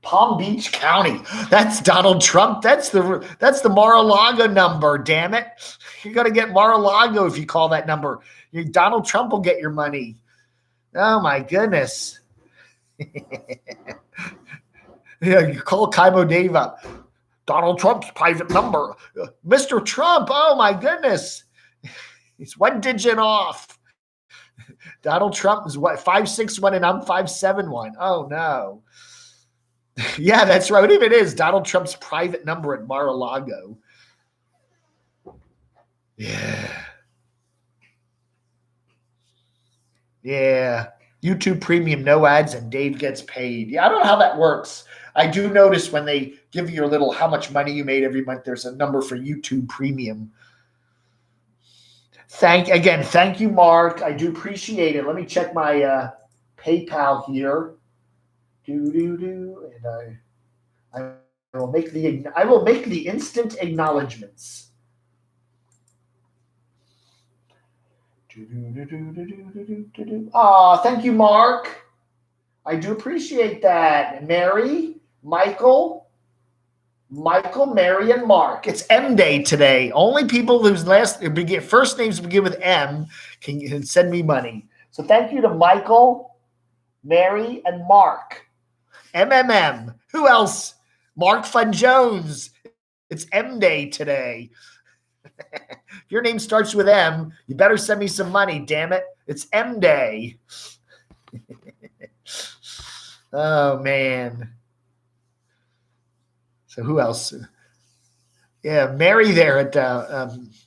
Palm Beach County. That's Donald Trump. That's the Mar-a-Lago number, damn it. You're going to get Mar-a-Lago if you call that number. Donald Trump will get your money. Oh, my goodness. Yeah, you call Camo Dave up. Donald Trump's private number. Mr. Trump, oh, my goodness. He's one digit off. Donald Trump is what, 561 and I'm 571. Oh, no. Yeah, that's right. What if it is Donald Trump's private number at Mar-a-Lago? Yeah. Yeah. YouTube Premium, no ads, and Dave gets paid. Yeah, I don't know how that works. I do notice when they give you your little how much money you made every month, there's a number for YouTube Premium. Thank you, Mark. I do appreciate it. Let me check my PayPal here. And I will make the instant acknowledgments. Ah, thank you, Mark. I do appreciate that. Mary, Michael, Mary, and Mark. It's M Day today. Only people whose first names begin with M can send me money. So thank you to Michael, Mary, and Mark. MMM. Who else? Mark Fun Jones. It's M Day today. If your name starts with M, you better send me some money, damn it. It's M Day. Oh, man. So who else? Yeah, Mary there at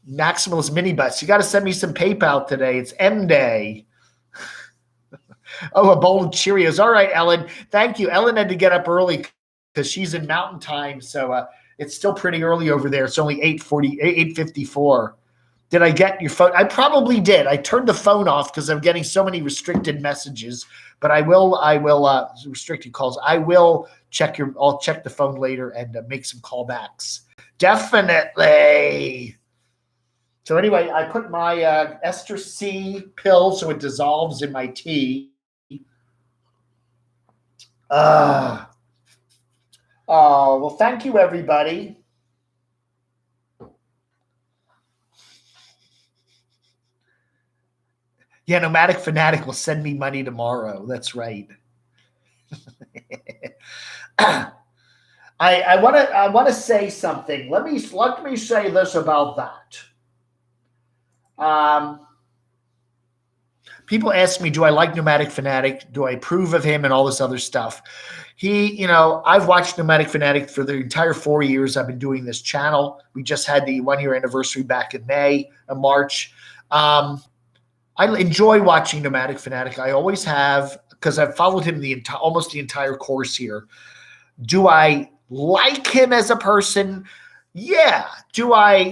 Maximalist Minibus. You got to send me some PayPal today. It's M Day. Oh, a bowl of Cheerios. All right, Ellen. Thank you. Ellen had to get up early because she's in Mountain Time, so it's still pretty early over there. It's only 8:54. Did I get your phone? I probably did. I turned the phone off because I'm getting so many restricted messages. But I will restricted calls. I'll check the phone later and make some callbacks. Definitely. So anyway, I put my Ester C pill so it dissolves in my tea. Oh, well, thank you, everybody. Yeah, Nomadic Fanatic will send me money tomorrow. That's right. I want to say something. Let me say this about that. People ask me, do I like Nomadic Fanatic? Do I approve of him and all this other stuff? I've watched Nomadic Fanatic for the entire 4 years I've been doing this channel. We just had the 1-year anniversary back in March. I enjoy watching Nomadic Fanatic. I always have, because I've followed him almost the entire course here. Do I like him as a person? Yeah. Do I,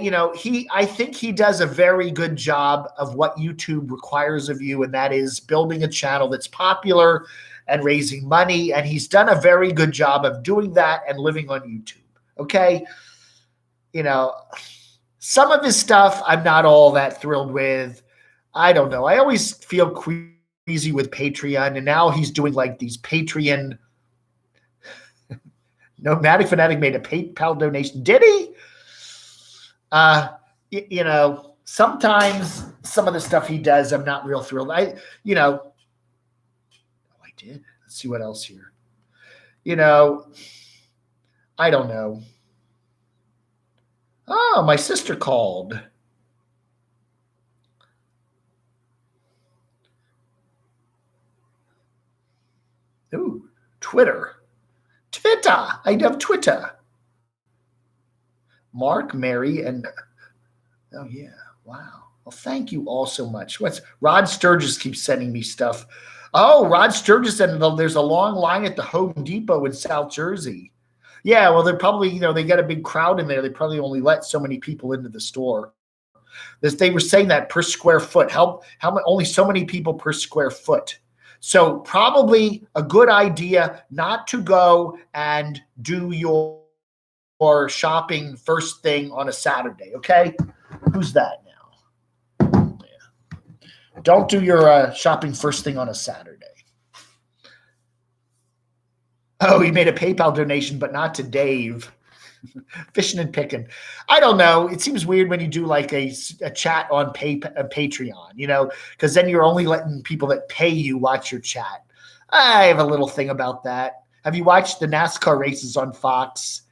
I think he does a very good job of what YouTube requires of you, and that is building a channel that's popular and raising money. And he's done a very good job of doing that and living on YouTube. Okay. Some of his stuff I'm not all that thrilled with. I don't know. I always feel queasy with Patreon, and now he's doing like these Patreon. Nomadic Fanatic made a PayPal donation. Did he? Sometimes some of the stuff he does, I'm not real thrilled. I did. Let's see what else here. I don't know. Oh, my sister called. Ooh, Twitter. I have Twitter. Mark, Mary, and oh yeah, wow. Well, thank you all so much. Rod Sturgis keeps sending me stuff. Oh, Rod Sturgis, and there's a long line at the Home Depot in South Jersey. Yeah, well, they're probably, they got a big crowd in there. They probably only let so many people into the store. They were saying that per square foot. How only so many people per square foot. So probably a good idea not to go and do your shopping first thing on a Saturday, okay? Who's that now? Yeah. Don't do your shopping first thing on a Saturday. Oh, he made a PayPal donation, but not to Dave. Fishing and picking. I don't know. It seems weird when you do like a chat on Patreon, because then you're only letting people that pay you watch your chat. I have a little thing about that. Have you watched the NASCAR races on Fox?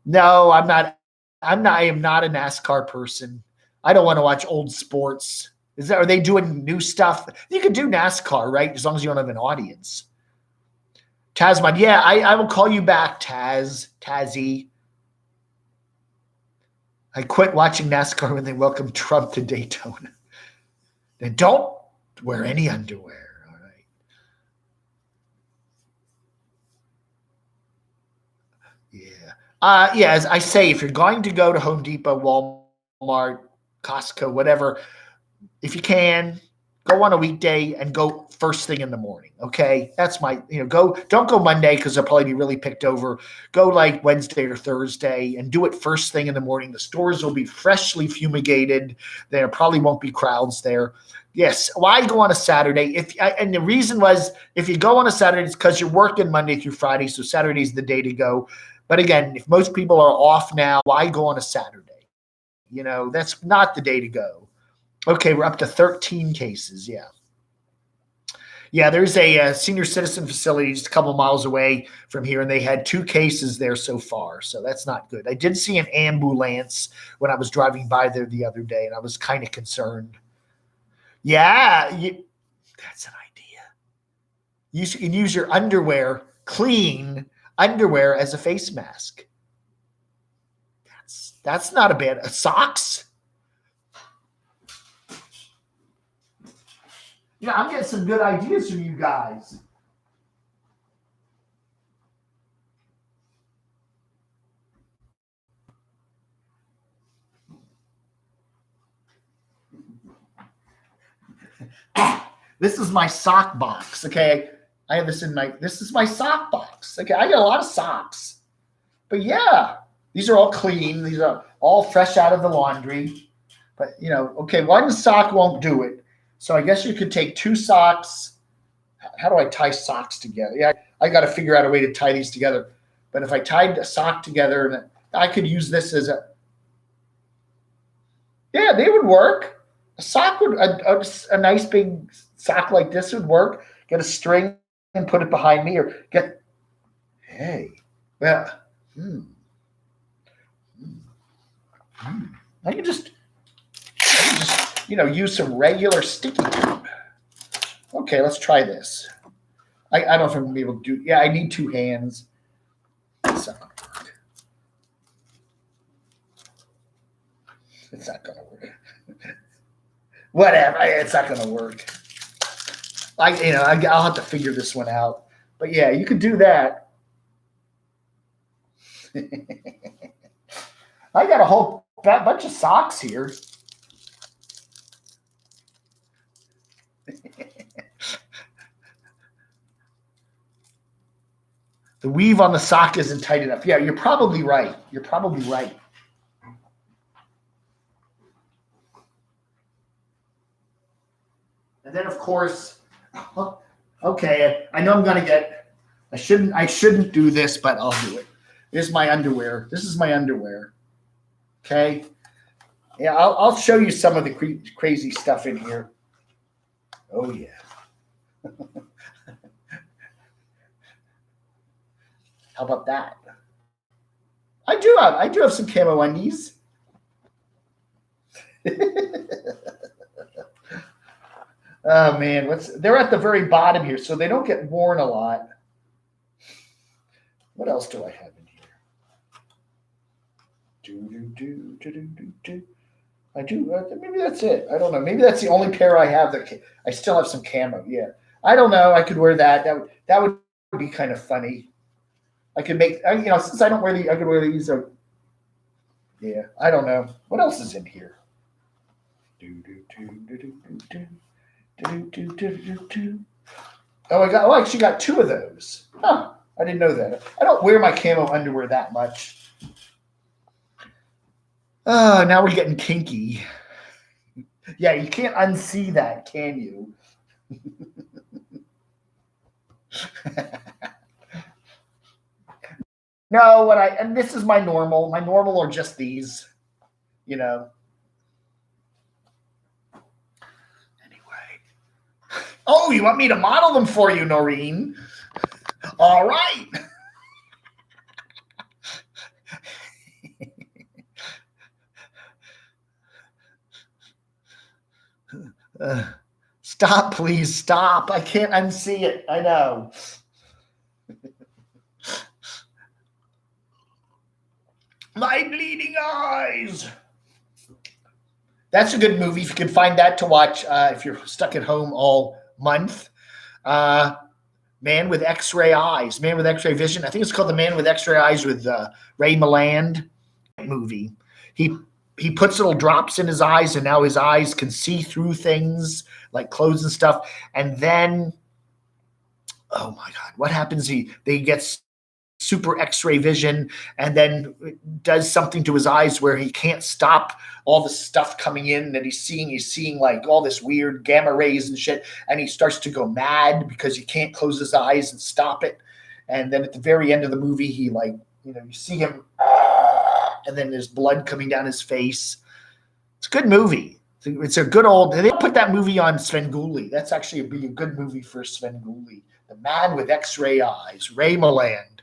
No, I'm not. I am not a NASCAR person. I don't want to watch old sports. Are they doing new stuff? You could do NASCAR, right? As long as you don't have an audience. Tasman, yeah, I will call you back, Tazzy. I quit watching NASCAR when they welcomed Trump to Daytona. Then don't wear any underwear, all right? Yeah. As I say, if you're going to go to Home Depot, Walmart, Costco, whatever, if you can, go on a weekday and go first thing in the morning. Okay. That's my, don't go Monday because they'll probably be really picked over. Go like Wednesday or Thursday and do it first thing in the morning. The stores will be freshly fumigated. There probably won't be crowds there. Yes. Why go on a Saturday? And the reason was if you go on a Saturday, it's because you're working Monday through Friday. So Saturday's the day to go. But again, if most people are off now, why go on a Saturday? That's not the day to go. Okay, we're up to 13 cases. Yeah. Yeah, there's a senior citizen facility just a couple miles away from here, and they had 2 cases there so far. So that's not good. I did see an ambulance when I was driving by there the other day, and I was kind of concerned. Yeah, that's an idea. You can use your underwear, clean underwear, as a face mask. That's not a bad socks. I'm getting some good ideas from you guys. This is my sock box. Okay. I have this this is my sock box. Okay. I got a lot of socks. But yeah, these are all clean. These are all fresh out of the laundry. But, okay, one sock won't do it. So I guess you could take 2 socks. How do I tie socks together? Yeah, I got to figure out a way to tie these together. But if I tied a sock together, I could use this as yeah, they would work. A sock would, a nice big sock like this would work. Get a string and put it behind me, or hey, well, I can just use some regular sticky tape. Okay, let's try this. I don't know if I'm going to be able to do. Yeah, I need 2 hands. It's not going to work. It's not going to work. Whatever. It's not going to work. I'll have to figure this one out. But yeah, you could do that. I got a whole bunch of socks here. The weave on the sock isn't tight enough. Yeah, you're probably right. And then, of course, okay, I know I'm going to get, I shouldn't do this, but I'll do it. Here's my underwear. This is my underwear. Okay. Yeah, I'll show you some of the crazy stuff in here. Oh, yeah. How about that? I do have some camo undies. Oh man, they're at the very bottom here, so they don't get worn a lot. What else do I have in here? I do. Maybe that's it. I don't know. Maybe that's the only pair I have that I still have some camo. Yeah, I don't know. I could wear that. That would be kind of funny. I could make, since I don't wear I could wear these. Yeah, I don't know. What else is in here? Oh, I actually got 2 of those. Huh, I didn't know that. I don't wear my camo underwear that much. Oh, now we're getting kinky. Yeah, you can't unsee that, can you? No, and this is my normal. My normal are just these, Anyway. Oh, you want me to model them for you, Noreen? All right. Stop, please, stop. I can't unsee it. I know. My bleeding eyes. That's a good movie. If you can find that to watch if you're stuck at home all month. Man with X-ray eyes. Man with X-ray vision. I think it's called The Man with X-ray Eyes with Ray Milland movie. he puts little drops in his eyes, and now his eyes can see through things like clothes and stuff. And then, oh my God, what happens? They get super X-ray vision, and then it does something to his eyes where he can't stop all the stuff coming in that he's seeing. He's seeing like all this weird gamma rays and shit, and he starts to go mad because he can't close his eyes and stop it. And then at the very end of the movie, he like, you see him, and then there's blood coming down his face. It's a good movie. It's a good old. They put that movie on Svengoolie. That's actually be a good movie for Svengoolie. The Man with X-Ray Eyes, Ray Milland.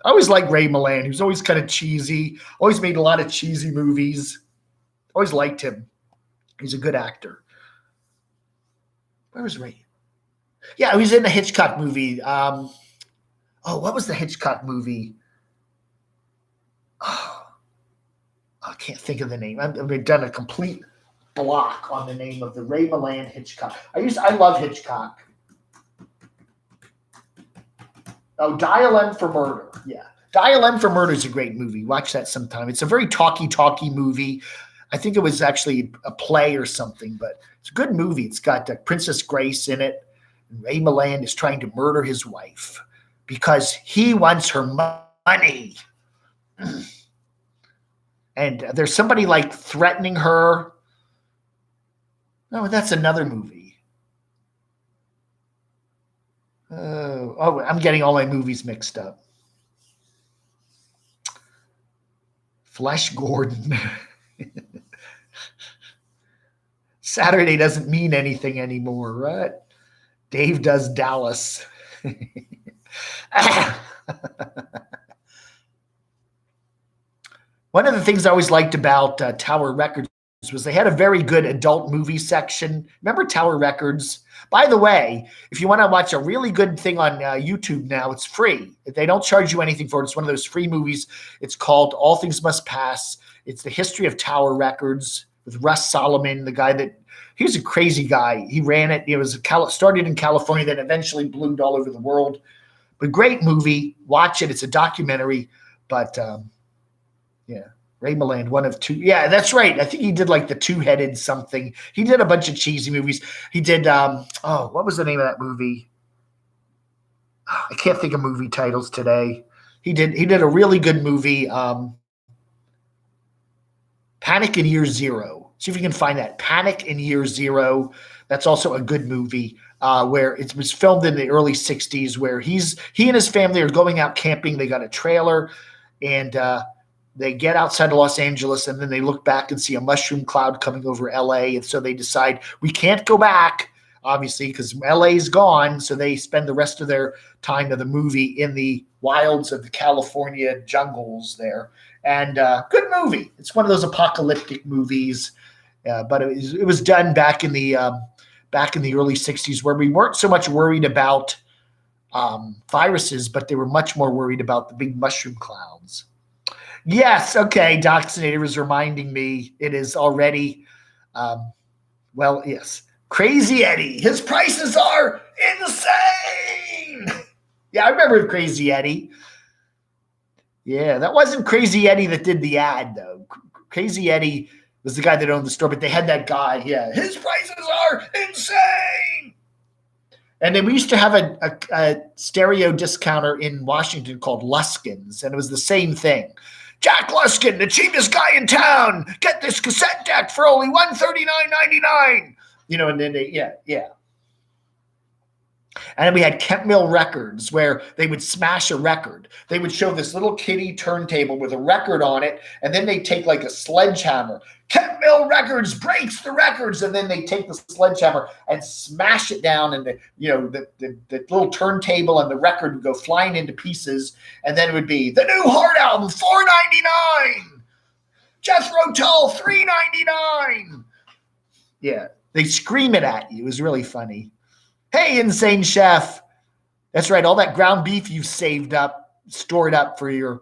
I always liked Ray Milland. He was always kind of cheesy. Always made a lot of cheesy movies. Always liked him. He's a good actor. Where was Ray? Yeah, he was in the Hitchcock movie. What was the Hitchcock movie? Oh, I can't think of the name. I've done a complete block on the name of the Ray Milland Hitchcock. I love Hitchcock. Oh, Dial M for Murder. Yeah. Dial M for Murder is a great movie. Watch that sometime. It's a very talky movie. I think it was actually a play or something, but it's a good movie. It's got Princess Grace in it. And Ray Milland is trying to murder his wife because he wants her money. And there's somebody like threatening her. No, that's another movie. I'm getting all my movies mixed up. Flesh Gordon. Saturday doesn't mean anything anymore, right? Dave does Dallas. One of the things I always liked about Tower Records was they had a very good adult movie section. Remember Tower Records? By the way, if you want to watch a really good thing on YouTube now, it's free. They don't charge you anything for it. It's one of those free movies. It's called All Things Must Pass. It's the history of Tower Records with Russ Solomon, the guy he was a crazy guy. He ran it. It was started in California, then eventually bloomed all over the world. But great movie. Watch it. It's a documentary. But yeah. Ray Milland, one of two. Yeah, that's right. I think he did like the Two-Headed something. He did a bunch of cheesy movies. He did, what was the name of that movie? I can't think of movie titles today. He did a really good movie, Panic in Year Zero. See if you can find that. Panic in Year Zero. That's also a good movie where it was filmed in the early 60s where he and his family are going out camping. They got a trailer and they get outside of Los Angeles, and then they look back and see a mushroom cloud coming over LA. And so they decide we can't go back, obviously, because LA is gone. So they spend the rest of their time of the movie in the wilds of the California jungles there. And good movie. It's one of those apocalyptic movies, but it was done back in the early 60s where we weren't so much worried about viruses, but they were much more worried about the big mushroom clouds. Yes, okay, Doxinator is reminding me it is already, yes, Crazy Eddie. His prices are insane. Yeah, I remember Crazy Eddie. Yeah, that wasn't Crazy Eddie that did the ad, though. Crazy Eddie was the guy that owned the store, but they had that guy. Yeah, his prices are insane. And then we used to have a stereo discounter in Washington called Luskin's, and it was the same thing. Jack Luskin, the cheapest guy in town. Get this cassette deck for only $139.99. And then yeah. And then we had Kent Mill Records where they would smash a record. They would show this little kiddie turntable with a record on it, and then they take like a sledgehammer. Kent Mill Records breaks the records, and then they take the sledgehammer and smash it down, and the little turntable and the record would go flying into pieces, and then it would be the new Heart album, $4.99. Jethro Tull, $3.99. Yeah, they scream it at you. It was really funny. Hey, Insane Chef. That's right. All that ground beef you've saved up, stored up in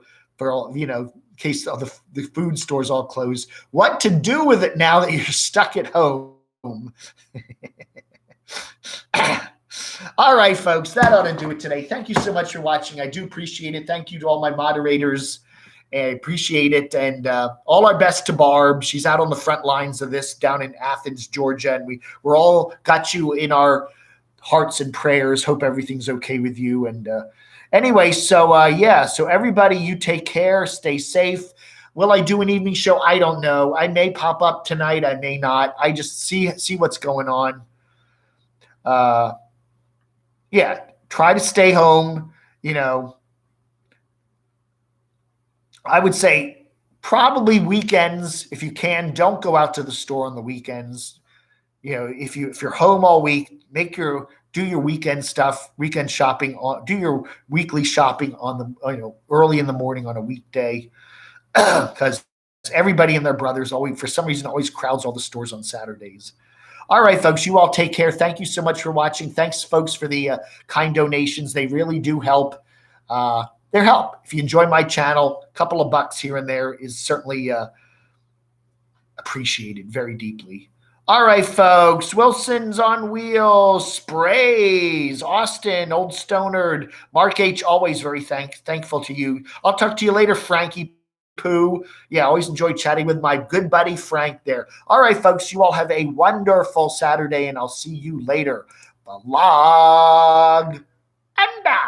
case all the food stores all close. What to do with it now that you're stuck at home? All right, folks, that ought to do it today. Thank you so much for watching. I do appreciate it. Thank you to all my moderators. And I appreciate it. And all our best to Barb. She's out on the front lines of this down in Athens, Georgia. And we're all got you in our hearts and prayers. Hope everything's okay with you. And anyway, so yeah, so everybody, you take care, stay safe. Will I do an evening show? I don't know. I may pop up tonight. I may not. I just see what's going on. Yeah, try to stay home. You know, I would say probably weekends, if you can, don't go out to the store on the weekends. You know, if you're home all week, do your weekend stuff, weekend shopping, do your weekly shopping on the early in the morning on a weekday. Because everybody and their brothers for some reason always crowds all the stores on Saturdays. All right, folks, you all take care. Thank you so much for watching. Thanks, folks, for the kind donations. They really do help. They're help. If you enjoy my channel, a couple of bucks here and there is certainly appreciated very deeply. All right, folks, Wilson's on Wheels, Sprays, Austin, Old Stonard, Mark H., always very thankful to you. I'll talk to you later, Frankie Pooh. Yeah, always enjoy chatting with my good buddy Frank there. All right, folks, you all have a wonderful Saturday, and I'll see you later. Vlog. Anda.